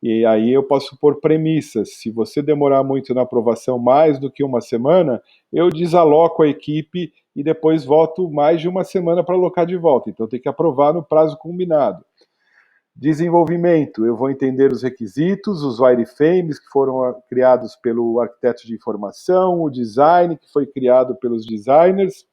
E aí eu posso pôr premissas. Se você demorar muito na aprovação, mais do que uma semana, eu desaloco a equipe e depois volto mais de uma semana para alocar de volta. Então tem que aprovar no prazo combinado. Desenvolvimento, eu vou entender os requisitos, os wireframes que foram criados pelo arquiteto de informação, o design que foi criado pelos designers.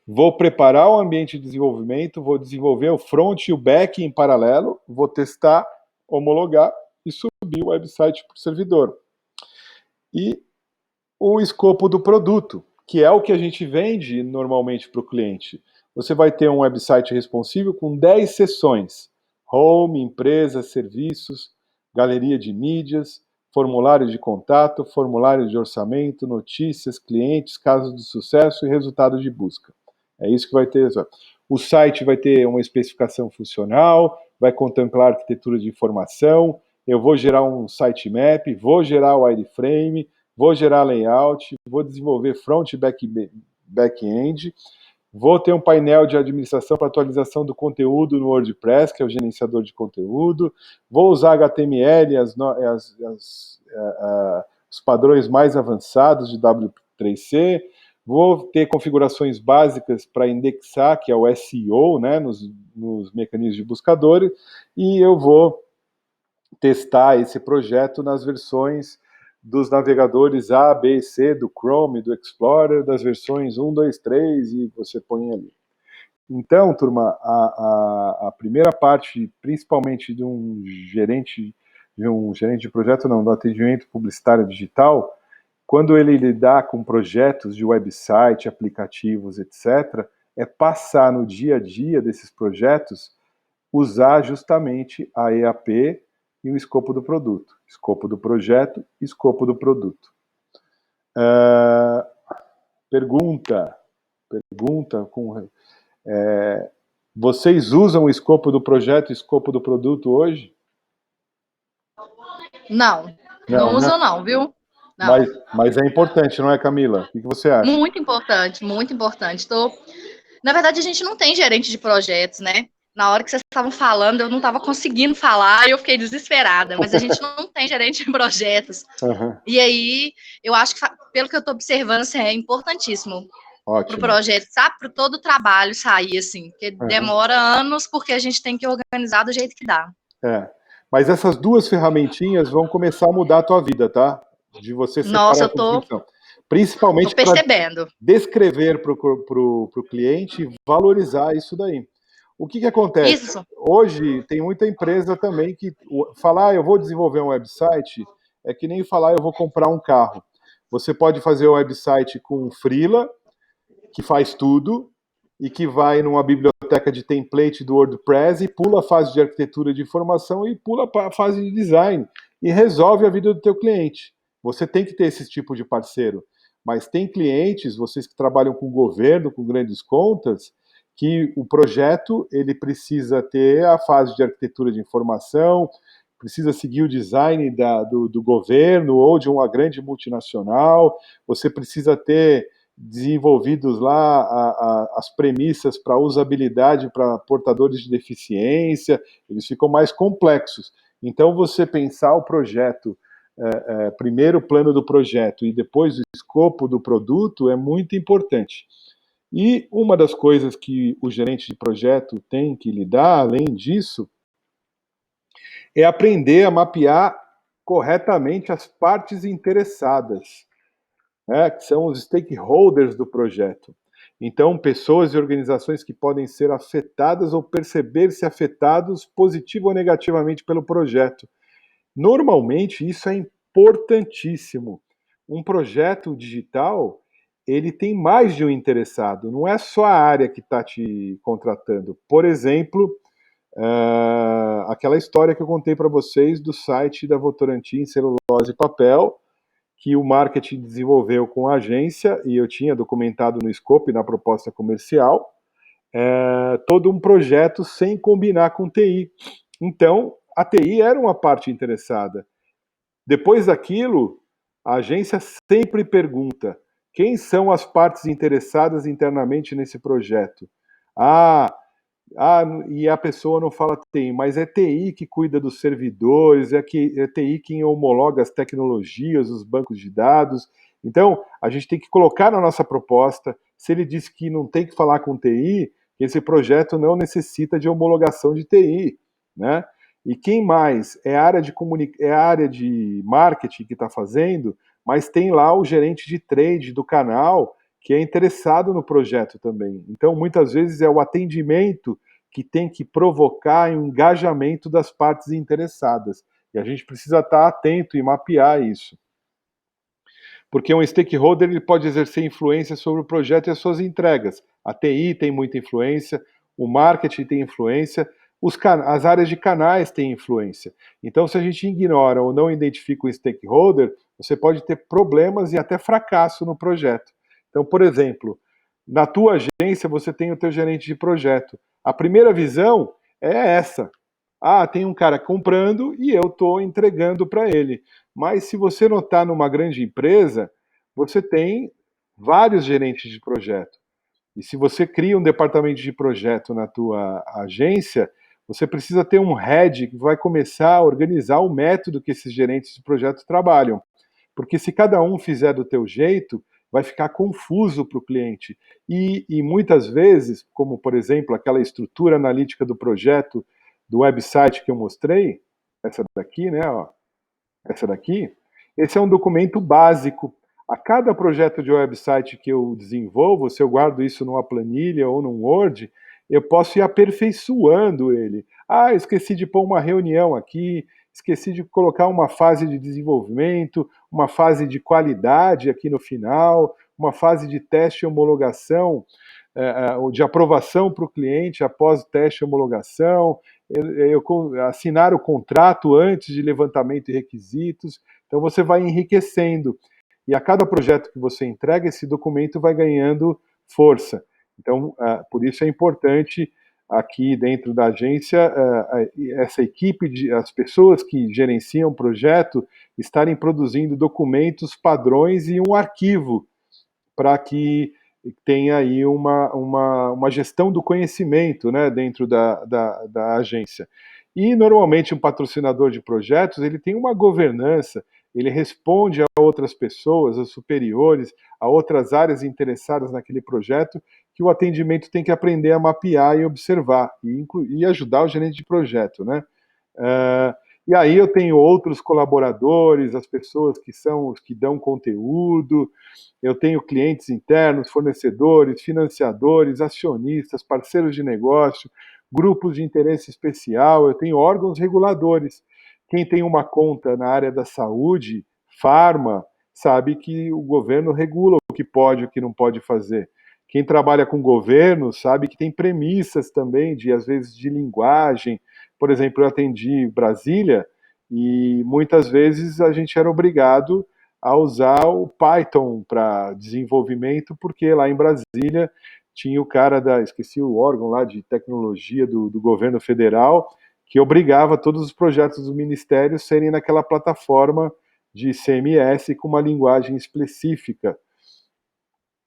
Vou preparar o ambiente de desenvolvimento, vou desenvolver o front e o back em paralelo, vou testar, homologar e subir o website para o servidor. E o escopo do produto, que é o que a gente vende normalmente para o cliente. Você vai ter um website responsível com 10 seções: home, empresa, serviços, galeria de mídias, formulário de contato, formulário de orçamento, notícias, clientes, casos de sucesso e resultados de busca. É isso que vai ter. O site vai ter uma especificação funcional, vai contemplar arquitetura de informação, eu vou gerar um sitemap, vou gerar o wireframe, vou gerar layout, vou desenvolver front e back-end, vou ter um painel de administração para atualização do conteúdo no WordPress, que é o gerenciador de conteúdo, vou usar HTML, os padrões mais avançados de W3C, vou ter configurações básicas para indexar, que é o SEO, né, nos mecanismos de buscadores, e eu vou testar esse projeto nas versões dos navegadores A, B e C, do Chrome, do Explorer, das versões 1, 2, 3, e você põe ali. Então, turma, a primeira parte, principalmente de um gerente de projeto, não, do atendimento publicitário digital, quando ele lidar com projetos de website, aplicativos, etc., é passar no dia a dia desses projetos, usar justamente a EAP e o escopo do produto. Escopo do projeto, escopo do produto. Pergunta vocês usam o escopo do projeto e escopo do produto hoje?
Não uso não, viu? Não.
Mas é importante, não é, Camila? O que você acha?
Muito importante, muito importante. Na verdade, a gente não tem gerente de projetos, né? Na hora que vocês estavam falando, eu não estava conseguindo falar, eu fiquei desesperada, mas a gente não tem gerente de projetos.
Uhum.
E aí, eu acho que, pelo que eu estou observando, assim, é importantíssimo para o projeto, sabe? Para todo o trabalho sair, assim, porque demora anos, porque a gente tem que organizar do jeito que dá.
Mas essas duas ferramentinhas vão começar a mudar a tua vida, tá? De você separar essa distinção. Principalmente para descrever para o cliente e valorizar isso daí. O que acontece?
Isso.
Hoje tem muita empresa também que falar eu vou desenvolver um website é que nem falar eu vou comprar um carro. Você pode fazer um website com um freela, que faz tudo, e que vai numa biblioteca de template do WordPress e pula a fase de arquitetura de informação e pula para a fase de design e resolve a vida do teu cliente. Você tem que ter esse tipo de parceiro. Mas tem clientes, vocês que trabalham com governo, com grandes contas, que o projeto ele precisa ter a fase de arquitetura de informação, precisa seguir o design do governo ou de uma grande multinacional, você precisa ter desenvolvidos lá as premissas para usabilidade para portadores de deficiência, eles ficam mais complexos. Então, você pensar o projeto, primeiro o plano do projeto e depois o escopo do produto é muito importante. E uma das coisas que o gerente de projeto tem que lidar, além disso, é aprender a mapear corretamente as partes interessadas, que são os stakeholders do projeto. Então, pessoas e organizações que podem ser afetadas ou perceber-se afetados positivo ou negativamente pelo projeto. Normalmente, isso é importantíssimo. Um projeto digital, ele tem mais de um interessado, não é só a área que está te contratando. Por exemplo, aquela história que eu contei para vocês do site da Votorantim, celulose e papel, que o marketing desenvolveu com a agência, e eu tinha documentado no scope, na proposta comercial, todo um projeto sem combinar com TI. Então, a TI era uma parte interessada. Depois daquilo, a agência sempre pergunta: quem são as partes interessadas internamente nesse projeto? E a pessoa não fala TI, mas é TI que cuida dos servidores, é TI quem homologa as tecnologias, os bancos de dados. Então, a gente tem que colocar na nossa proposta, se ele disse que não tem que falar com TI, que esse projeto não necessita de homologação de TI, né? E quem mais? É a área de marketing que está fazendo, mas tem lá o gerente de trade do canal que é interessado no projeto também. Então, muitas vezes é o atendimento que tem que provocar o engajamento das partes interessadas. E a gente precisa estar atento e mapear isso. Porque um stakeholder ele pode exercer influência sobre o projeto e as suas entregas. A TI tem muita influência, o marketing tem influência, as áreas de canais têm influência. Então, se a gente ignora ou não identifica o stakeholder, você pode ter problemas e até fracasso no projeto. Então, por exemplo, na tua agência você tem o teu gerente de projeto. A primeira visão é essa. Tem um cara comprando e eu estou entregando para ele. Mas se você notar numa grande empresa, você tem vários gerentes de projeto. E se você cria um departamento de projeto na tua agência, você precisa ter um head que vai começar a organizar o método que esses gerentes de projeto trabalham. Porque se cada um fizer do teu jeito, vai ficar confuso para o cliente. E muitas vezes, como por exemplo aquela estrutura analítica do projeto do website que eu mostrei, essa daqui, né, ó, essa daqui, esse é um documento básico. A cada projeto de website que eu desenvolvo, se eu guardo isso numa planilha ou num Word, eu posso ir aperfeiçoando ele. Esqueci de pôr uma reunião aqui, esqueci de colocar uma fase de desenvolvimento, uma fase de qualidade aqui no final, uma fase de teste e homologação, de aprovação para o cliente após teste e homologação, assinar o contrato antes de levantamento de requisitos. Então você vai enriquecendo. E a cada projeto que você entrega, esse documento vai ganhando força. Então, por isso é importante aqui dentro da agência, essa equipe, as pessoas que gerenciam o projeto, estarem produzindo documentos, padrões e um arquivo para que tenha aí uma gestão do conhecimento, né, dentro da agência. E, normalmente, um patrocinador de projetos, ele tem uma governança, ele responde a outras pessoas, a superiores, a outras áreas interessadas naquele projeto, que o atendimento tem que aprender a mapear e observar, e ajudar o gerente de projeto, né? E aí eu tenho outros colaboradores, as pessoas que são os que dão conteúdo, eu tenho clientes internos, fornecedores, financiadores, acionistas, parceiros de negócio, grupos de interesse especial, eu tenho órgãos reguladores. Quem tem uma conta na área da saúde, farma, sabe que o governo regula o que pode e o que não pode fazer. Quem trabalha com governo sabe que tem premissas também, às vezes, de linguagem. Por exemplo, eu atendi Brasília e muitas vezes a gente era obrigado a usar o Python para desenvolvimento, porque lá em Brasília tinha o cara esqueci o órgão lá de tecnologia do governo federal, que obrigava todos os projetos do ministério serem naquela plataforma de CMS com uma linguagem específica,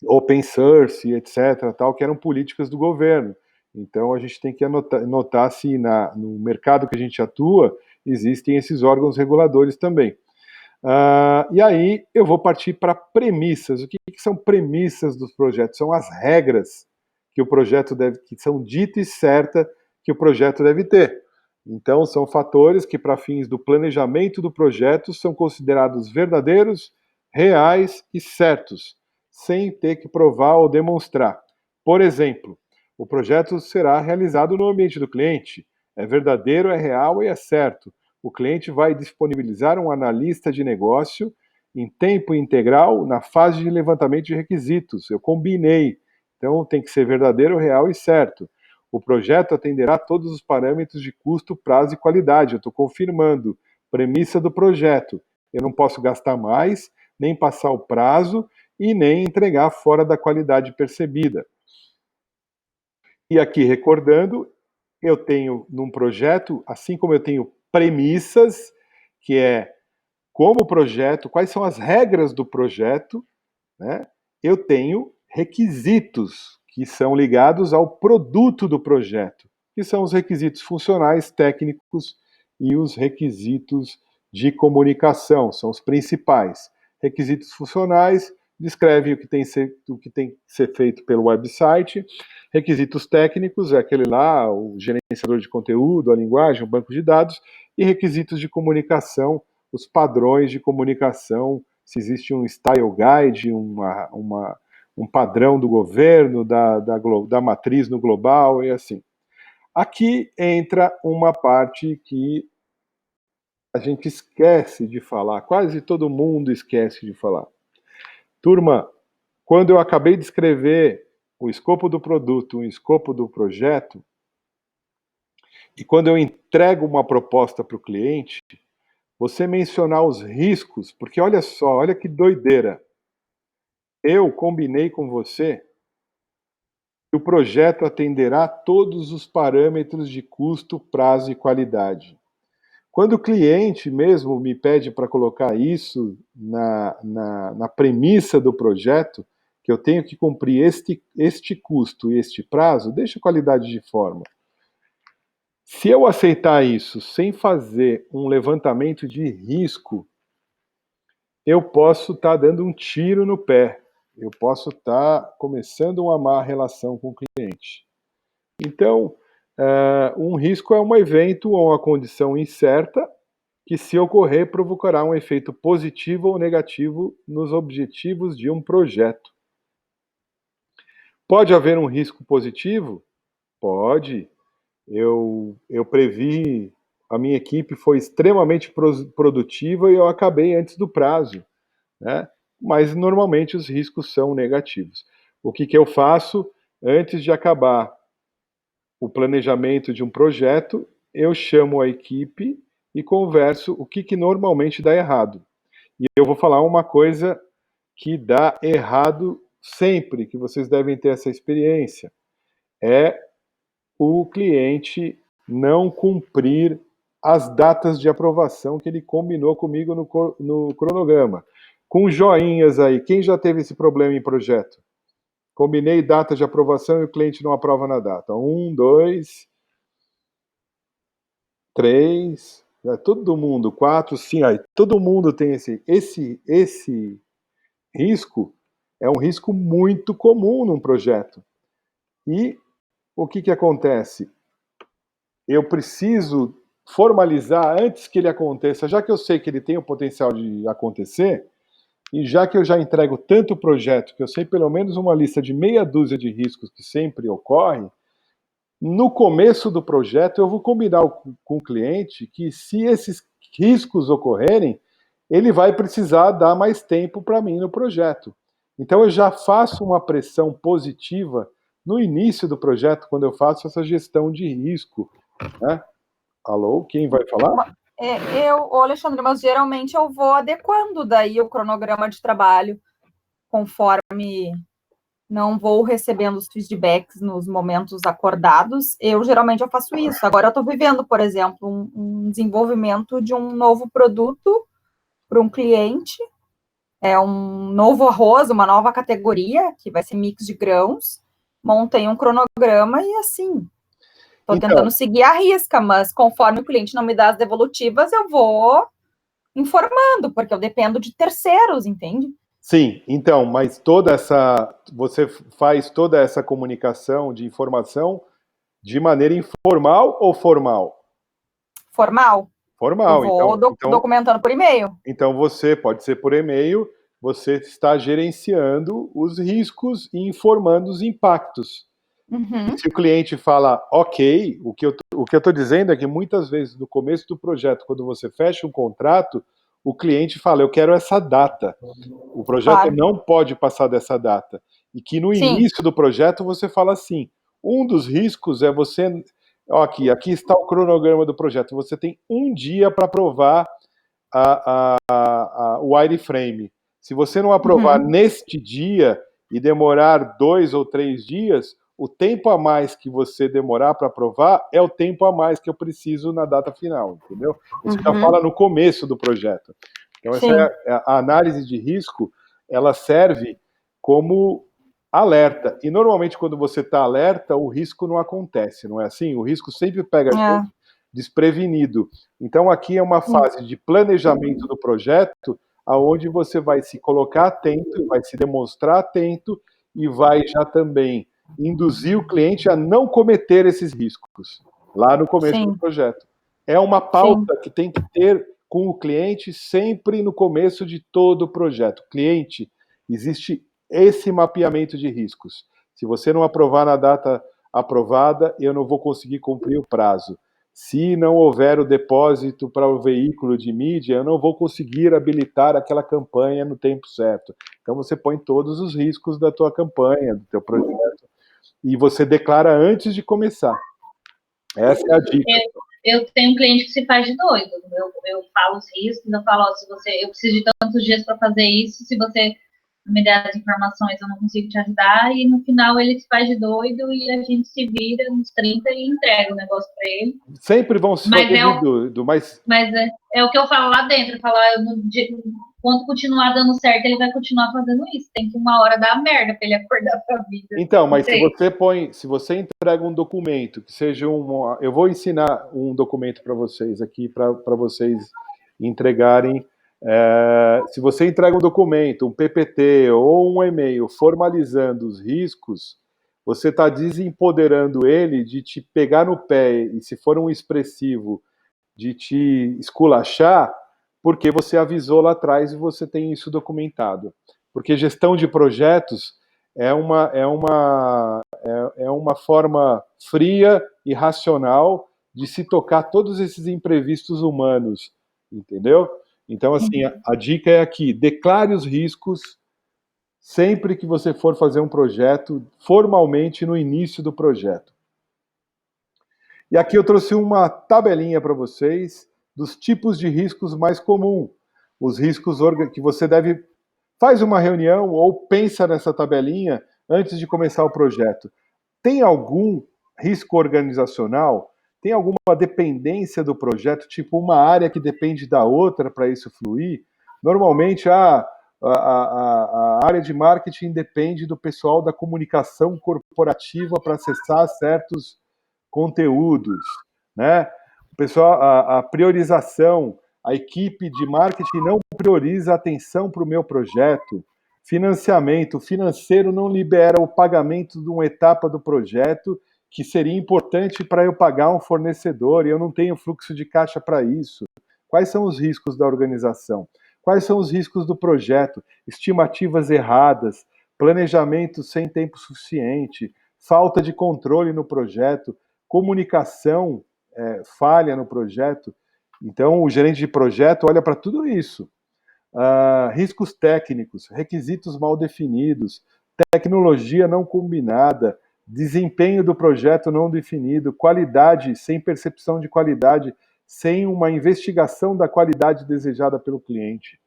open source, etc., tal, que eram políticas do governo. Então a gente tem que notar se no mercado que a gente atua existem esses órgãos reguladores também. E aí eu vou partir para premissas. O que são premissas dos projetos? São as regras que o projeto que são ditas e certas que o projeto deve ter. Então são fatores que para fins do planejamento do projeto são considerados verdadeiros, reais e certos, sem ter que provar ou demonstrar. Por exemplo, o projeto será realizado no ambiente do cliente. É verdadeiro, é real e é certo. O cliente vai disponibilizar um analista de negócio em tempo integral na fase de levantamento de requisitos. Eu combinei. Então tem que ser verdadeiro, real e certo. O projeto atenderá todos os parâmetros de custo, prazo e qualidade. Eu estou confirmando. Premissa do projeto. Eu não posso gastar mais, nem passar o prazo e nem entregar fora da qualidade percebida. E aqui, recordando, eu tenho num projeto, assim como eu tenho premissas, que é como o projeto, quais são as regras do projeto, né? Eu tenho requisitos que são ligados ao produto do projeto, que são os requisitos funcionais, técnicos e os requisitos de comunicação, são os principais. Requisitos funcionais descrevem o que tem que ser feito pelo website. Requisitos técnicos é aquele lá, o gerenciador de conteúdo, a linguagem, o banco de dados. E requisitos de comunicação, os padrões de comunicação, se existe um style guide, um padrão do governo, da matriz no global e assim. Aqui entra uma parte que a gente esquece de falar, quase todo mundo esquece de falar. Turma, quando eu acabei de escrever o escopo do produto, o escopo do projeto, e quando eu entrego uma proposta para o cliente, você mencionar os riscos, porque olha só, olha que doideira. Eu combinei com você que o projeto atenderá todos os parâmetros de custo, prazo e qualidade. Quando o cliente mesmo me pede para colocar isso na premissa do projeto, que eu tenho que cumprir este custo e este prazo, deixa a qualidade de forma. Se eu aceitar isso sem fazer um levantamento de risco, eu posso estar dando um tiro no pé. Eu posso estar começando uma má relação com o cliente. Então, um risco é um evento ou uma condição incerta que, se ocorrer, provocará um efeito positivo ou negativo nos objetivos de um projeto. Pode haver um risco positivo? Pode. Eu previ, a minha equipe foi extremamente produtiva e eu acabei antes do prazo, né? Mas normalmente os riscos são negativos. O que eu faço antes de acabar o planejamento de um projeto? Eu chamo a equipe e converso o que normalmente dá errado. E eu vou falar uma coisa que dá errado sempre, que vocês devem ter essa experiência, é o cliente não cumprir as datas de aprovação que ele combinou comigo no cronograma. Com joinhas aí, quem já teve esse problema em projeto? Combinei data de aprovação e o cliente não aprova na data. 1, 2, 3, todo mundo, 4, 5, aí todo mundo tem esse risco, é um risco muito comum num projeto. E o que acontece? Eu preciso formalizar antes que ele aconteça, já que eu sei que ele tem o potencial de acontecer, e já que eu já entrego tanto projeto, que eu sei pelo menos uma lista de meia dúzia de riscos que sempre ocorrem, no começo do projeto eu vou combinar com o cliente que, se esses riscos ocorrerem, ele vai precisar dar mais tempo para mim no projeto. Então eu já faço uma pressão positiva no início do projeto, quando eu faço essa gestão de risco, né? Alô, quem vai falar?
Alexandre, mas geralmente eu vou adequando daí o cronograma de trabalho conforme não vou recebendo os feedbacks nos momentos acordados. Eu geralmente faço isso. Agora eu estou vivendo, por exemplo, um desenvolvimento de um novo produto para um cliente. É um novo arroz, uma nova categoria, que vai ser mix de grãos. Montei um cronograma e assim, estou tentando seguir a risca, mas conforme o cliente não me dá as devolutivas, eu vou informando, porque eu dependo de terceiros, entende?
Sim, então, mas você faz toda essa comunicação de informação de maneira informal ou formal?
Formal.
Formal.
Eu vou documentando por e-mail.
Então pode ser por e-mail, você está gerenciando os riscos e informando os impactos.
Uhum.
Se o cliente fala, ok, o que eu estou dizendo é que muitas vezes no começo do projeto, quando você fecha um contrato, o cliente fala, eu quero essa data. O projeto não pode passar dessa data. E que no início do projeto você fala assim, um dos riscos é você... Aqui está o cronograma do projeto. Você tem um dia para aprovar o wireframe. Se você não aprovar neste dia e demorar 2 ou 3 dias, o tempo a mais que você demorar para aprovar é o tempo a mais que eu preciso na data final, entendeu? Isso já fala no começo do projeto. Então, essa a análise de risco, ela serve como alerta. E, normalmente, quando você está alerta, o risco não acontece, não é assim? O risco sempre pega a gente desprevenido. Então, aqui é uma fase de planejamento do projeto, aonde você vai se colocar atento, vai se demonstrar atento e vai já também induzir o cliente a não cometer esses riscos lá no começo do projeto. É uma pauta que tem que ter com o cliente sempre no começo de todo o projeto. Cliente, existe esse mapeamento de riscos. Se você não aprovar na data aprovada, eu não vou conseguir cumprir o prazo. Se não houver o depósito para o veículo de mídia, eu não vou conseguir habilitar aquela campanha no tempo certo. Então você põe todos os riscos da tua campanha, do teu projeto, e você declara antes de começar. Essa é a dica.
Eu tenho um cliente que se faz de doido. Eu falo os riscos, eu falo, se eu preciso de tantos dias para fazer isso, se você me der as informações, eu não consigo te ajudar, e no final ele se faz de doido e a gente se vira nos 30 e entrega o negócio para ele.
Sempre vão se fazer de doido, mas
é o que eu falo lá dentro, eu falo, quando continuar dando certo, ele vai continuar fazendo isso. Tem que uma hora dar merda para ele acordar para a vida.
Então, mas se você entrega um documento, que seja eu vou ensinar um documento para vocês aqui, para vocês entregarem. Se você entrega um documento, um PPT ou um e-mail formalizando os riscos, você está desempoderando ele de te pegar no pé e, se for um expressivo, de te esculachar, porque você avisou lá atrás e você tem isso documentado. Porque gestão de projetos é uma forma fria e racional de se tocar todos esses imprevistos humanos, entendeu? Então, assim, a dica é aqui: declare os riscos sempre que você for fazer um projeto, formalmente no início do projeto. E aqui eu trouxe uma tabelinha para vocês dos tipos de riscos mais comuns. Os riscos que você deve... Faz uma reunião ou pensa nessa tabelinha antes de começar o projeto. Tem algum risco organizacional? Tem alguma dependência do projeto, tipo uma área que depende da outra para isso fluir? Normalmente, a área de marketing depende do pessoal da comunicação corporativa para acessar certos conteúdos, né? O pessoal, a priorização, a equipe de marketing não prioriza a atenção para o meu projeto. Financiamento, o financeiro não libera o pagamento de uma etapa do projeto que seria importante para eu pagar um fornecedor e eu não tenho fluxo de caixa para isso. Quais são os riscos da organização? Quais são os riscos do projeto? Estimativas erradas, planejamento sem tempo suficiente, falta de controle no projeto, comunicação falha no projeto. Então, o gerente de projeto olha para tudo isso. Riscos técnicos, requisitos mal definidos, tecnologia não combinada, desempenho do projeto não definido, qualidade sem percepção de qualidade, sem uma investigação da qualidade desejada pelo cliente.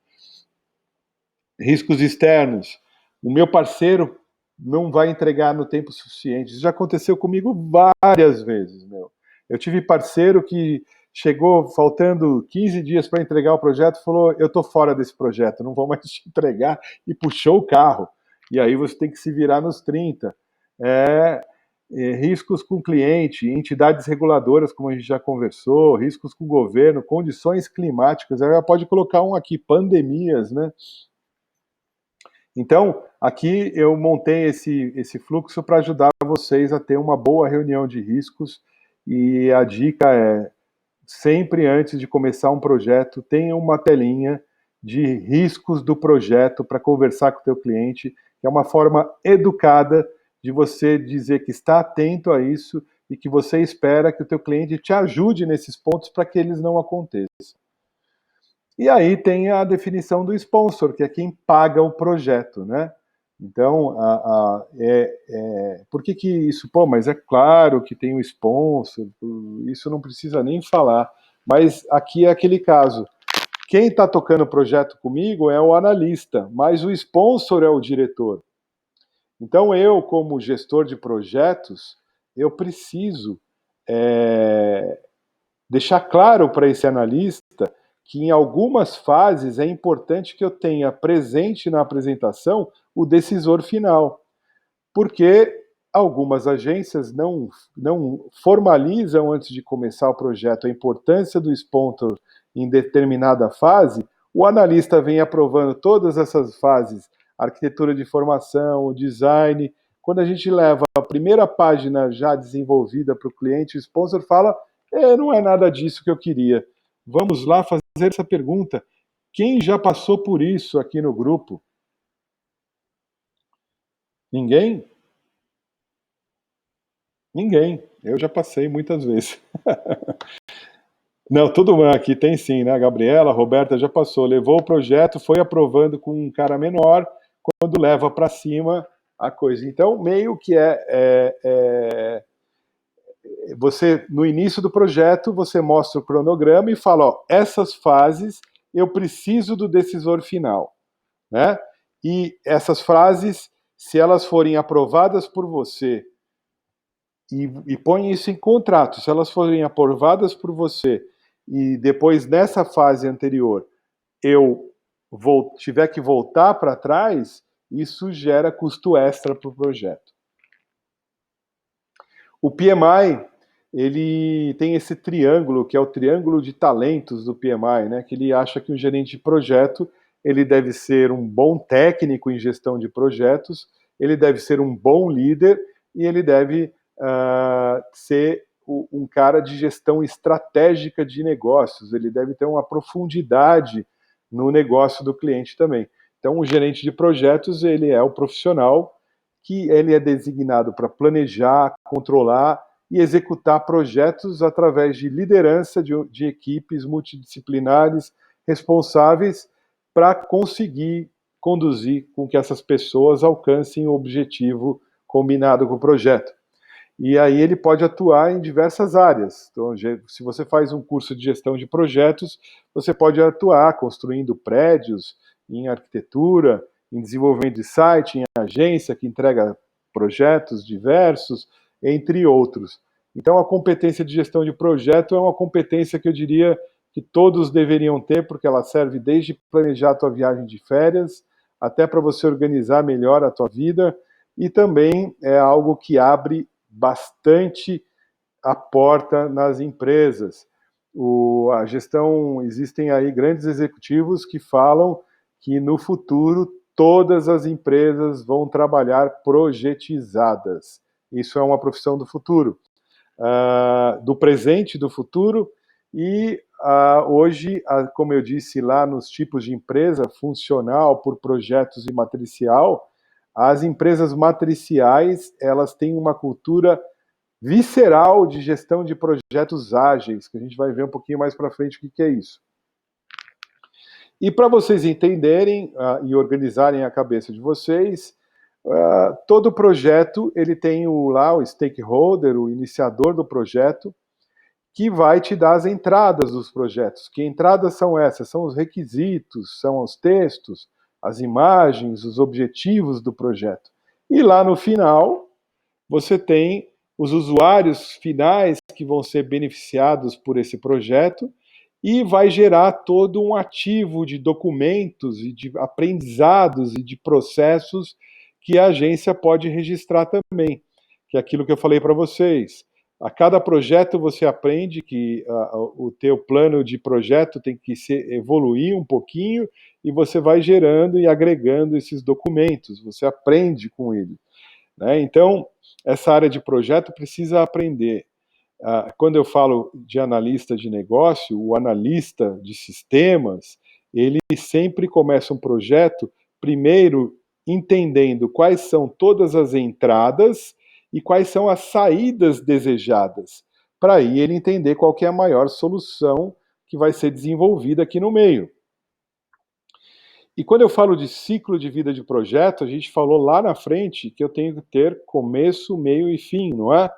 Riscos externos. O meu parceiro não vai entregar no tempo suficiente. Isso já aconteceu comigo várias vezes, meu. Eu tive parceiro que chegou faltando 15 dias para entregar o projeto, falou, eu estou fora desse projeto, não vou mais te entregar, e puxou o carro. E aí você tem que se virar nos 30. Riscos com cliente, entidades reguladoras, como a gente já conversou, riscos com o governo, condições climáticas, aí pode colocar um aqui, pandemias, né? Então, aqui eu montei esse fluxo para ajudar vocês a ter uma boa reunião de riscos, e a dica é, sempre antes de começar um projeto, tenha uma telinha de riscos do projeto para conversar com o teu cliente, que é uma forma educada de você dizer que está atento a isso e que você espera que o teu cliente te ajude nesses pontos para que eles não aconteçam. E aí tem a definição do sponsor, que é quem paga o projeto, né? Então, por que isso? Pô, mas é claro que tem o sponsor, isso não precisa nem falar. Mas aqui é aquele caso. quem está tocando o projeto comigo é o analista, mas o sponsor é o diretor. Então, eu, como gestor de projetos, eu preciso deixar claro para esse analista que em algumas fases é importante que eu tenha presente na apresentação o decisor final, porque algumas agências não formalizam antes de começar o projeto a importância do sponsor em determinada fase. O analista vem aprovando todas essas fases, arquitetura de informação, o design. Quando a gente leva a primeira página já desenvolvida para o cliente, o sponsor fala: não é nada disso que eu queria. Vamos lá fazer essa pergunta. Quem já passou por isso aqui no grupo? Ninguém? Ninguém. Eu já passei muitas vezes. Não, todo mundo aqui tem sim, né? A Gabriela, a Roberta já passou. Levou o projeto, foi aprovando com um cara menor, quando leva para cima a coisa. Então, meio que você, no início do projeto, você mostra o cronograma e fala, ó, essas fases eu preciso do decisor final, né? E essas frases, se elas forem aprovadas por você, e põe isso em contrato, se elas forem aprovadas por você, e depois nessa fase anterior eu tiver que voltar para trás, isso gera custo extra para o projeto. O PMI, ele tem esse triângulo, que é o triângulo de talentos do PMI, né? Que ele acha que o gerente de projeto ele deve ser um bom técnico em gestão de projetos, ele deve ser um bom líder e ele deve ser um cara de gestão estratégica de negócios, ele deve ter uma profundidade no negócio do cliente também. Então, o gerente de projetos, ele é o profissional que ele é designado para planejar, controlar e executar projetos através de liderança de equipes multidisciplinares responsáveis para conseguir conduzir com que essas pessoas alcancem o objetivo combinado com o projeto. E aí ele pode atuar em diversas áreas. Então, se você faz um curso de gestão de projetos, você pode atuar construindo prédios, em arquitetura, em desenvolvimento de site, em agência que entrega projetos diversos, entre outros. Então, a competência de gestão de projeto é uma competência que eu diria que todos deveriam ter, porque ela serve desde planejar a tua viagem de férias, até para você organizar melhor a tua vida, e também é algo que abre bastante a porta nas empresas. A gestão, existem aí grandes executivos que falam que no futuro todas as empresas vão trabalhar projetizadas. Isso é uma profissão do futuro, do presente e do futuro, e hoje, como eu disse lá nos tipos de empresa, funcional, por projetos e matricial, as empresas matriciais, elas têm uma cultura visceral de gestão de projetos ágeis, que a gente vai ver um pouquinho mais para frente o que é isso. E para vocês entenderem e organizarem a cabeça de vocês, todo projeto ele tem o stakeholder, o iniciador do projeto, que vai te dar as entradas dos projetos. Que entradas são essas? São os requisitos, são os textos, as imagens, os objetivos do projeto. E lá no final, você tem os usuários finais que vão ser beneficiados por esse projeto e vai gerar todo um ativo de documentos e de aprendizados e de processos que a agência pode registrar também, que é aquilo que eu falei para vocês. A cada projeto você aprende que o teu plano de projeto tem que evoluir um pouquinho e você vai gerando e agregando esses documentos, você aprende com ele, né? Então, essa área de projeto precisa aprender. Quando eu falo de analista de negócio, o analista de sistemas, ele sempre começa um projeto primeiro entendendo quais são todas as entradas e quais são as saídas desejadas, para aí ele entender qual que é a maior solução que vai ser desenvolvida aqui no meio. E quando eu falo de ciclo de vida de projeto, a gente falou lá na frente que eu tenho que ter começo, meio e fim, não é?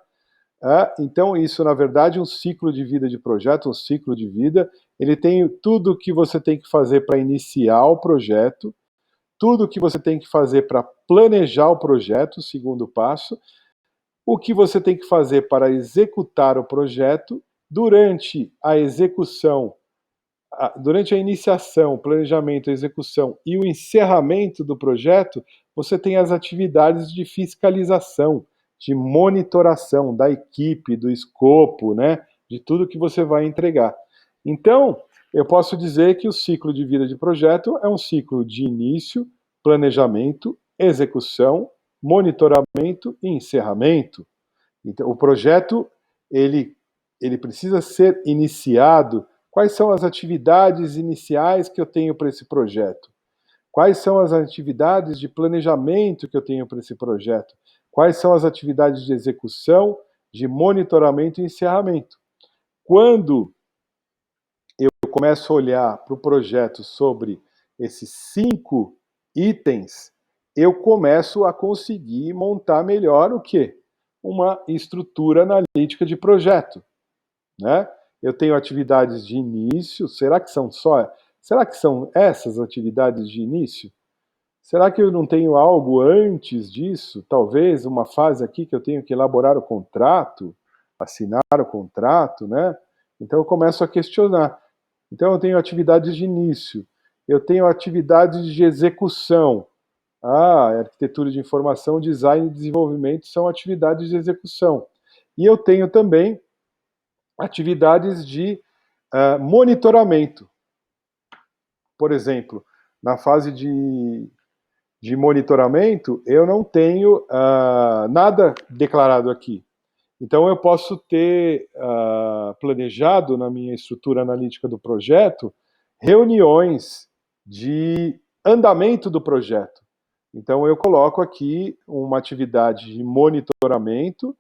Então, isso, na verdade, é um ciclo de vida de projeto, um ciclo de vida. Ele tem tudo o que você tem que fazer para iniciar o projeto, tudo o que você tem que fazer para planejar o projeto, o segundo passo, o que você tem que fazer para executar o projeto, durante a execução, durante a iniciação, planejamento, execução e o encerramento do projeto, você tem as atividades de fiscalização, de monitoração da equipe, do escopo, né, de tudo que você vai entregar. Então, eu posso dizer que o ciclo de vida de projeto é um ciclo de início, planejamento, execução, monitoramento e encerramento. Então, o projeto, ele precisa ser iniciado. Quais são as atividades iniciais que eu tenho para esse projeto? Quais são as atividades de planejamento que eu tenho para esse projeto? Quais são as atividades de execução, de monitoramento e encerramento? Quando eu começo a olhar para o projeto sobre esses 5 itens, eu começo a conseguir montar melhor o quê? Uma estrutura analítica de projeto, né? Eu tenho atividades de início, será que são essas atividades de início? Será que eu não tenho algo antes disso? Talvez uma fase aqui que eu tenho que elaborar o contrato, assinar o contrato, né? Então eu começo a questionar. Então eu tenho atividades de início, eu tenho atividades de execução. Arquitetura de informação, design e desenvolvimento são atividades de execução. E eu tenho também atividades de monitoramento. Por exemplo, na fase de monitoramento, eu não tenho nada declarado aqui. Então, eu posso ter planejado na minha estrutura analítica do projeto reuniões de andamento do projeto. Então, eu coloco aqui uma atividade de monitoramento,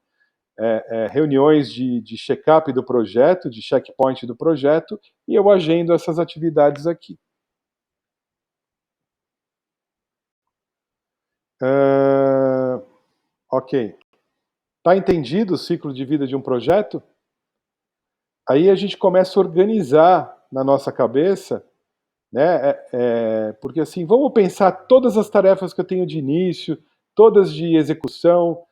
reuniões de check-up do projeto, de checkpoint do projeto, e eu agendo essas atividades aqui. Ok. Está entendido o ciclo de vida de um projeto? Aí a gente começa a organizar na nossa cabeça, né? Porque assim, vamos pensar todas as tarefas que eu tenho de início, todas de execução,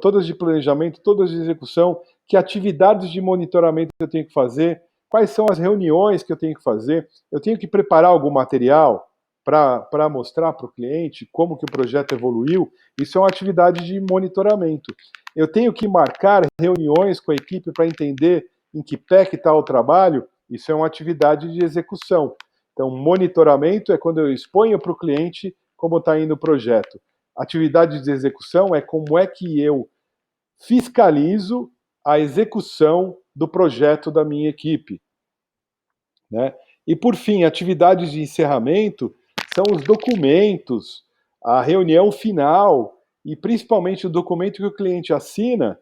todas de planejamento, todas de execução, que atividades de monitoramento eu tenho que fazer, quais são as reuniões que eu tenho que fazer, eu tenho que preparar algum material para mostrar para o cliente como que o projeto evoluiu. Isso é uma atividade de monitoramento. Eu tenho que marcar reuniões com a equipe para entender em que pé que está o trabalho. Isso é uma atividade de execução. Então, monitoramento é quando eu exponho para o cliente como está indo o projeto. Atividade de execução é como é que eu fiscalizo a execução do projeto da minha equipe, né? E, por fim, atividades de encerramento são os documentos, a reunião final e, principalmente, o documento que o cliente assina,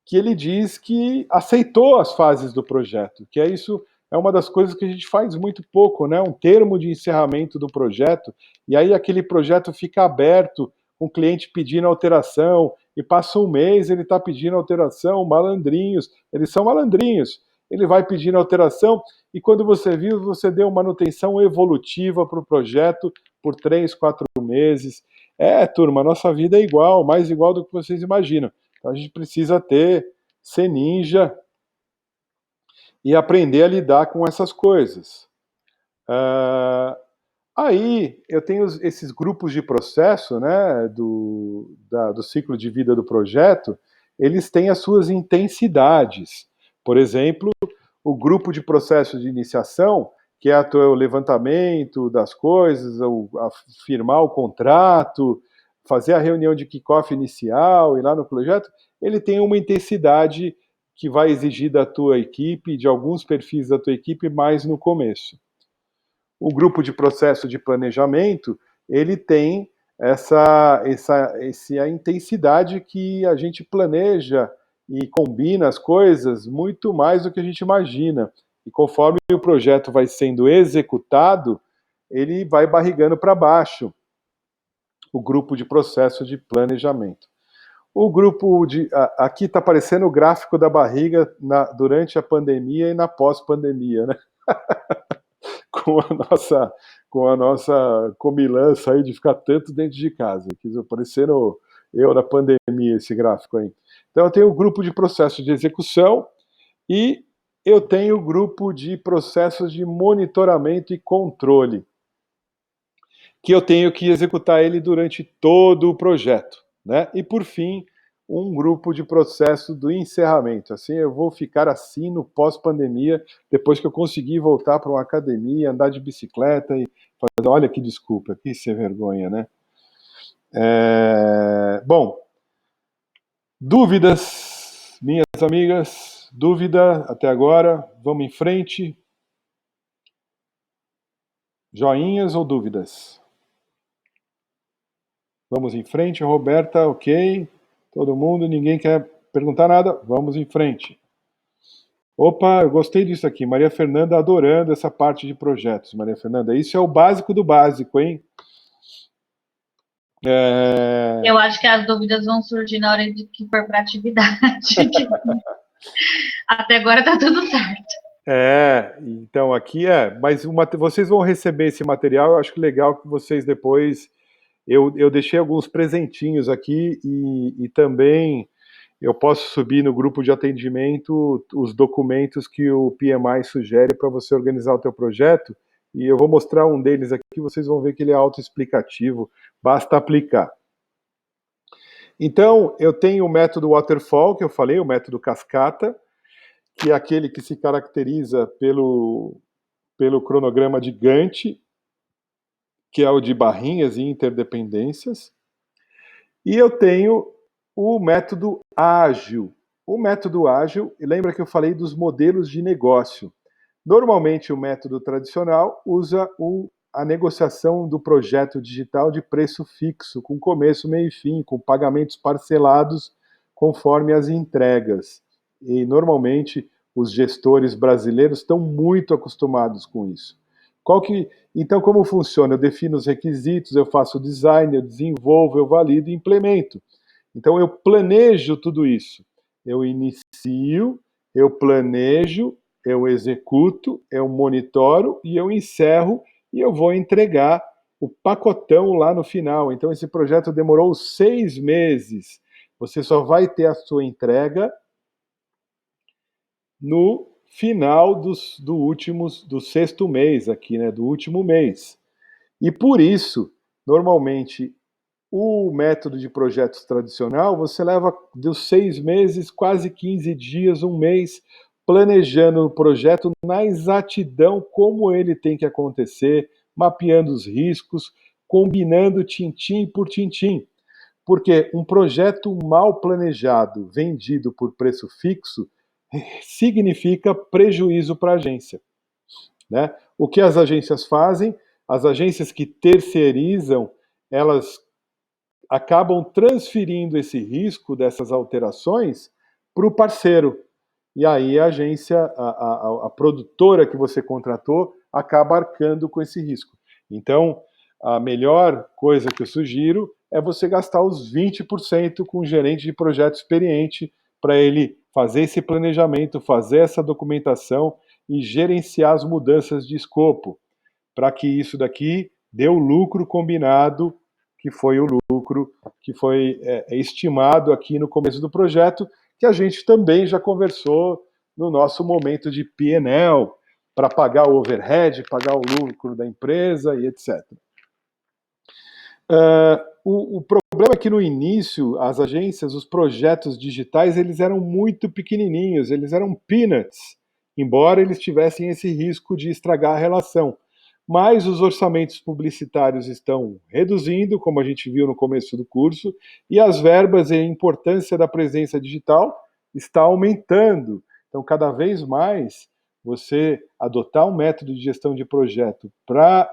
que ele diz que aceitou as fases do projeto, que é uma das coisas que a gente faz muito pouco, né? Um termo de encerramento do projeto, e aí aquele projeto fica aberto, com o cliente pedindo alteração, e passa um mês, ele está pedindo alteração, malandrinhos, eles são malandrinhos, ele vai pedindo alteração, e quando você viu, você deu manutenção evolutiva para o projeto por 3, 4 meses. Turma, a nossa vida é igual, mais igual do que vocês imaginam. Então a gente precisa ser ninja e aprender a lidar com essas coisas. Aí eu tenho esses grupos de processo, né, do ciclo de vida do projeto, eles têm as suas intensidades. Por exemplo, o grupo de processo de iniciação, que é o levantamento das coisas, firmar o contrato, fazer a reunião de kickoff inicial e lá no projeto, ele tem uma intensidade que vai exigir da tua equipe, de alguns perfis da tua equipe, mais no começo. O grupo de processo de planejamento, ele tem essa intensidade que a gente planeja e combina as coisas muito mais do que a gente imagina. E conforme o projeto vai sendo executado, ele vai barrigando para baixo o grupo de processo de planejamento. O grupo aqui está aparecendo o gráfico da barriga durante a pandemia e na pós-pandemia, né? com a nossa comilança aí de ficar tanto dentro de casa. Quis aparecendo eu na pandemia, esse gráfico aí. Então eu tenho o grupo de processos de execução e eu tenho o grupo de processos de monitoramento e controle, que eu tenho que executar ele durante todo o projeto, né? E por fim, um grupo de processo do encerramento. Assim, eu vou ficar assim no pós-pandemia, depois que eu conseguir voltar para uma academia, andar de bicicleta e fazer. Olha que desculpa, que sem vergonha, né? Bom, dúvidas, minhas amigas? Dúvida até agora? Vamos em frente. Joinhas ou dúvidas? Vamos em frente, Roberta, ok. Todo mundo, ninguém quer perguntar nada? Vamos em frente. Opa, eu gostei disso aqui. Maria Fernanda adorando essa parte de projetos. Maria Fernanda, isso é o básico do básico, hein?
Eu acho que as dúvidas vão surgir na hora de que for para atividade. Até agora tá tudo certo.
Então aqui mas vocês vão receber esse material, eu acho que legal que vocês depois, eu deixei alguns presentinhos aqui e também eu posso subir no grupo de atendimento os documentos que o PMI sugere para você organizar o teu projeto, e eu vou mostrar um deles aqui, vocês vão ver que ele é autoexplicativo, basta aplicar. Então, eu tenho o método Waterfall, que eu falei, o método cascata, que é aquele que se caracteriza pelo cronograma de Gantt, que é o de barrinhas e interdependências. E eu tenho o método ágil. O método ágil, lembra que eu falei dos modelos de negócio. Normalmente, o método tradicional usa a negociação do projeto digital de preço fixo, com começo, meio e fim, com pagamentos parcelados conforme as entregas. E, normalmente, os gestores brasileiros estão muito acostumados com isso. Então, como funciona? Eu defino os requisitos, eu faço o design, eu desenvolvo, eu valido e implemento. Então, eu planejo tudo isso. Eu inicio, eu planejo, eu executo, eu monitoro e eu encerro e eu vou entregar o pacotão lá no final. Então, esse projeto demorou 6 meses. Você só vai ter a sua entrega no final do 6º mês aqui, né? Do último mês. E por isso, normalmente, o método de projetos tradicional, você leva dos 6 meses, quase 15 dias, um mês, planejando o projeto na exatidão como ele tem que acontecer, mapeando os riscos, combinando tintim por tintim. Porque um projeto mal planejado, vendido por preço fixo, significa prejuízo para a agência, né? O que as agências fazem? As agências que terceirizam, elas acabam transferindo esse risco dessas alterações para o parceiro. E aí a agência, a produtora que você contratou, acaba arcando com esse risco. Então, a melhor coisa que eu sugiro é você gastar os 20% com um gerente de projeto experiente para ele fazer esse planejamento, fazer essa documentação e gerenciar as mudanças de escopo, para que isso daqui dê o lucro combinado, que foi o lucro que foi estimado aqui no começo do projeto, que a gente também já conversou no nosso momento de P&L, para pagar o overhead, pagar o lucro da empresa e etc. O problema é que no início, as agências, os projetos digitais, eles eram muito pequenininhos, eles eram peanuts, embora eles tivessem esse risco de estragar a relação. Mas os orçamentos publicitários estão reduzindo, como a gente viu no começo do curso, e as verbas e a importância da presença digital está aumentando. Então, cada vez mais, você adotar um método de gestão de projeto para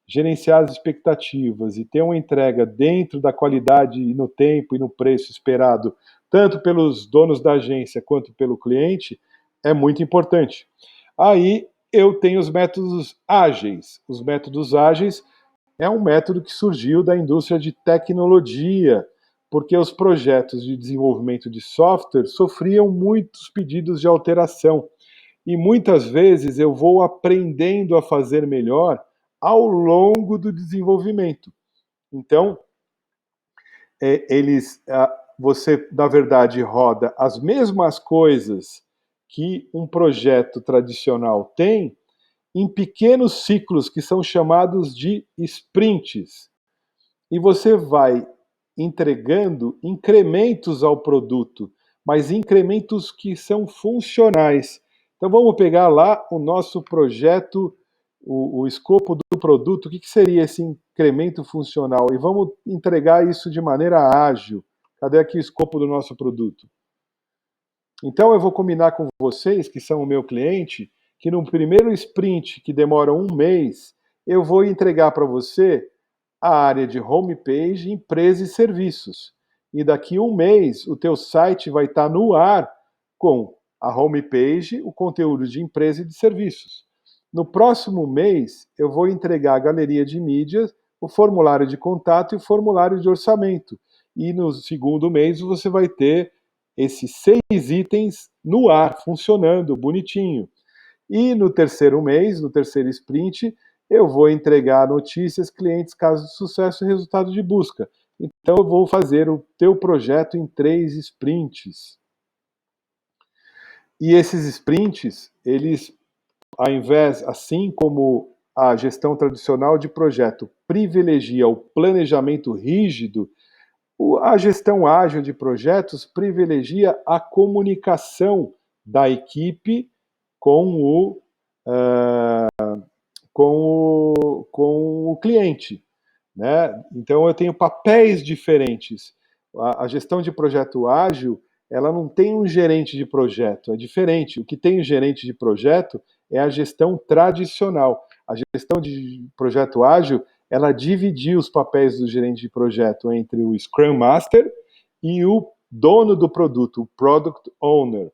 gerenciar as expectativas e ter uma entrega dentro da qualidade e no tempo e no preço esperado, tanto pelos donos da agência quanto pelo cliente, é muito importante. Aí eu tenho os métodos ágeis. Os métodos ágeis é um método que surgiu da indústria de tecnologia, porque os projetos de desenvolvimento de software sofriam muitos pedidos de alteração. E muitas vezes eu vou aprendendo a fazer melhor ao longo do desenvolvimento. Então, você, na verdade, roda as mesmas coisas que um projeto tradicional tem em pequenos ciclos que são chamados de sprints. E você vai entregando incrementos ao produto, mas incrementos que são funcionais. Então vamos pegar lá o nosso projeto, o escopo do produto, o que seria esse incremento funcional? E vamos entregar isso de maneira ágil. Cadê aqui o escopo do nosso produto? Então eu vou combinar com vocês, que são o meu cliente, que no primeiro sprint, que demora 1 mês, eu vou entregar para você a área de homepage, empresa e serviços. E daqui 1 mês, o teu site vai estar no ar com a homepage, o conteúdo de empresa e de serviços. No próximo mês, eu vou entregar a galeria de mídias, o formulário de contato e o formulário de orçamento. E no segundo mês, você vai ter esses 6 itens no ar, funcionando, bonitinho. E no terceiro mês, no terceiro sprint, eu vou entregar notícias, clientes, casos de sucesso e resultado de busca. Então, eu vou fazer o teu projeto em 3 sprints. E esses sprints, eles, ao invés, assim como a gestão tradicional de projeto privilegia o planejamento rígido, a gestão ágil de projetos privilegia a comunicação da equipe com o cliente, né? Então eu tenho papéis diferentes. A gestão de projeto ágil, ela não tem um gerente de projeto, é diferente. O que tem um gerente de projeto é a gestão tradicional. A gestão de projeto ágil, ela dividiu os papéis do gerente de projeto entre o Scrum Master e o dono do produto, o Product Owner.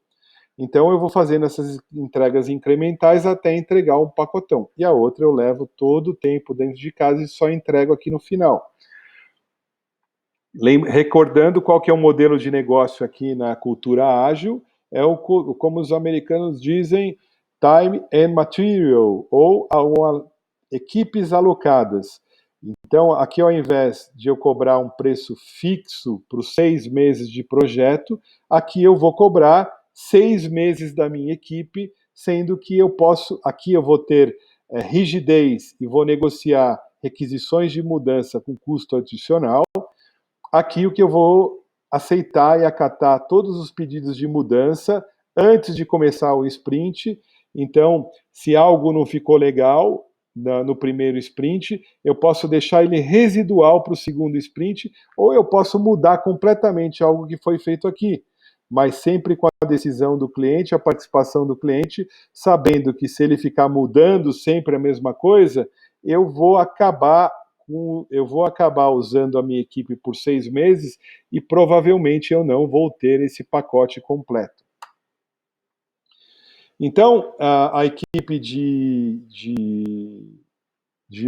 Então eu vou fazendo essas entregas incrementais até entregar um pacotão. E a outra eu levo todo o tempo dentro de casa e só entrego aqui no final. Recordando qual que é o modelo de negócio aqui na cultura ágil, como os americanos dizem, time and material, ou equipes alocadas. Então, aqui ao invés de eu cobrar um preço fixo para os 6 meses de projeto, aqui eu vou cobrar 6 meses da minha equipe, sendo que aqui eu vou ter rigidez e vou negociar requisições de mudança com custo adicional. Aqui o que eu vou aceitar e acatar todos os pedidos de mudança antes de começar o sprint. Então, se algo não ficou legal no primeiro sprint, eu posso deixar ele residual para o segundo sprint, ou eu posso mudar completamente algo que foi feito aqui, mas sempre com a decisão do cliente, a participação do cliente, sabendo que se ele ficar mudando sempre a mesma coisa, eu vou acabar usando a minha equipe por 6 meses e provavelmente eu não vou ter esse pacote completo. Então, a equipe de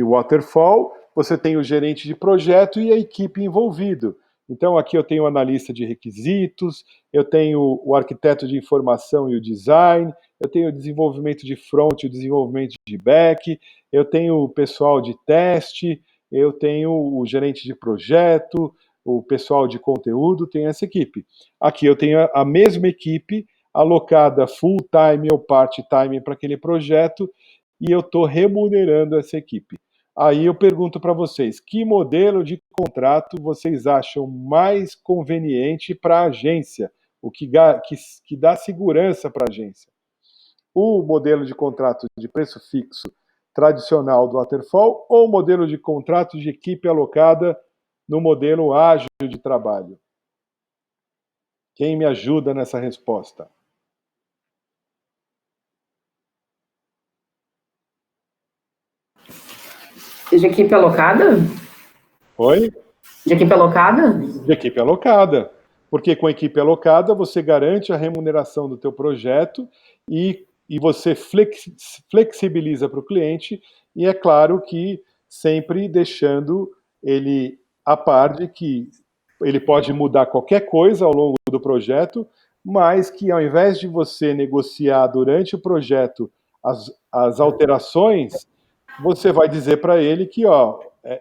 Waterfall, você tem o gerente de projeto e a equipe envolvida. Então, aqui eu tenho o analista de requisitos, eu tenho o arquiteto de informação e o design, eu tenho o desenvolvimento de front e o desenvolvimento de back, eu tenho o pessoal de teste, eu tenho o gerente de projeto, o pessoal de conteúdo, tem essa equipe. Aqui eu tenho a mesma equipe alocada full-time ou part-time para aquele projeto e eu estou remunerando essa equipe. Aí eu pergunto para vocês, que modelo de contrato vocês acham mais conveniente para a agência? O que dá segurança para a agência? O modelo de contrato de preço fixo tradicional do Waterfall ou o modelo de contrato de equipe alocada no modelo ágil de trabalho? Quem me ajuda nessa resposta?
De equipe alocada?
Oi?
De equipe alocada?
De equipe alocada. Porque com a equipe alocada você garante a remuneração do teu projeto e você flexibiliza para o cliente e é claro que sempre deixando ele a par de que ele pode mudar qualquer coisa ao longo do projeto, mas que ao invés de você negociar durante o projeto as alterações, você vai dizer para ele que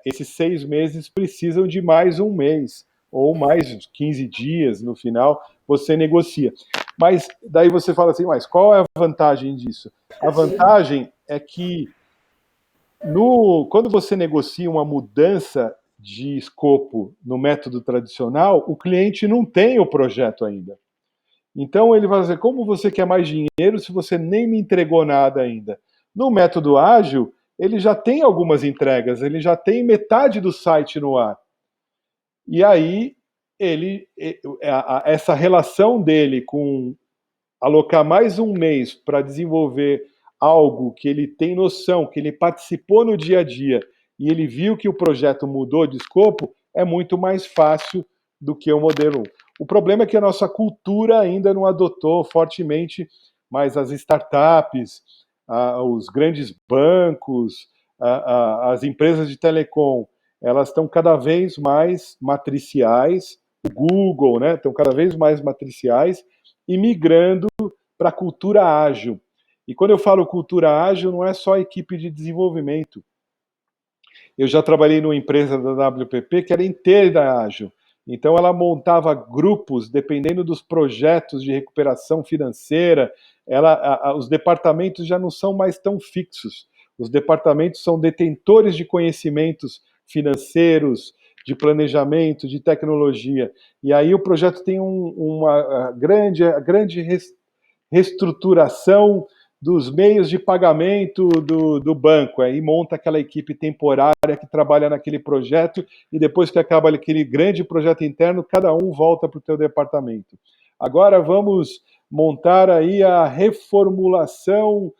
esses 6 meses precisam de mais um mês, ou mais 15 dias no final, você negocia. Mas daí você fala assim, mas qual é a vantagem disso? A vantagem é que quando você negocia uma mudança de escopo no método tradicional, o cliente não tem o projeto ainda. Então ele vai dizer, como você quer mais dinheiro se você nem me entregou nada ainda? No método ágil, ele já tem algumas entregas, ele já tem metade do site no ar. E aí, essa relação dele com alocar mais um mês para desenvolver algo que ele tem noção, que ele participou no dia a dia, e ele viu que o projeto mudou de escopo, é muito mais fácil do que o modelo 1. O problema é que a nossa cultura ainda não adotou fortemente, mas as startups, os grandes bancos, as empresas de telecom, elas estão cada vez mais matriciais, o Google, né, estão cada vez mais matriciais e migrando para a cultura ágil. E quando eu falo cultura ágil, não é só a equipe de desenvolvimento. Eu já trabalhei numa empresa da WPP que era inteira ágil. Então ela montava grupos dependendo dos projetos de recuperação financeira. Os departamentos já não são mais tão fixos. Os departamentos são detentores de conhecimentos financeiros, de planejamento, de tecnologia. E aí o projeto tem uma grande reestruturação dos meios de pagamento do banco. Aí monta aquela equipe temporária que trabalha naquele projeto e depois que acaba aquele grande projeto interno, cada um volta para o seu departamento. Agora vamos montar aí a reformulação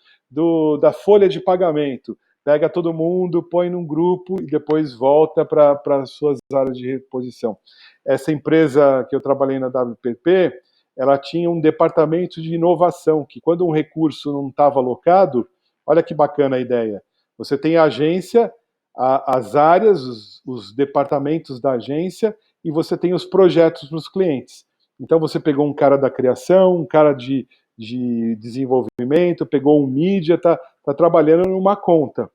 da folha de pagamento. Pega todo mundo, põe num grupo e depois volta para as suas áreas de reposição. Essa empresa que eu trabalhei na WPP, ela tinha um departamento de inovação, que quando um recurso não estava alocado, olha que bacana a ideia. Você tem a agência, as áreas, os departamentos da agência, e você tem os projetos para os clientes. Então você pegou um cara da criação, um cara de desenvolvimento, pegou um mídia, está trabalhando numa conta.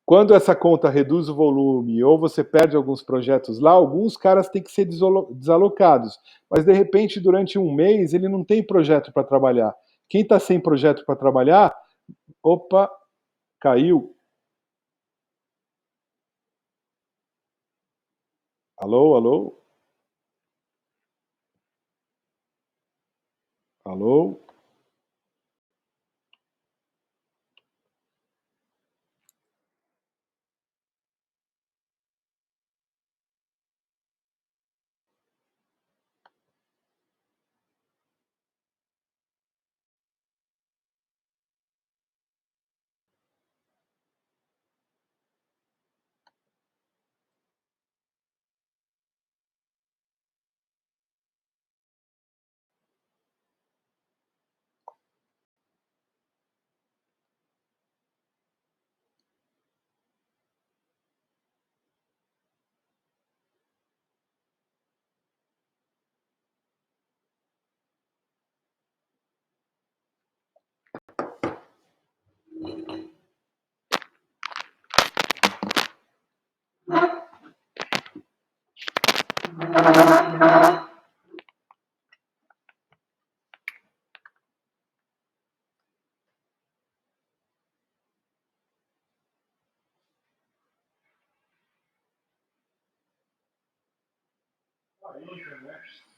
Quando essa conta reduz o volume ou você perde alguns projetos lá, alguns caras têm que ser desalocados. Mas, de repente, durante um mês, ele não tem projeto para trabalhar. Quem está sem projeto para trabalhar, opa, caiu. Alô, alô? Alô? Internet.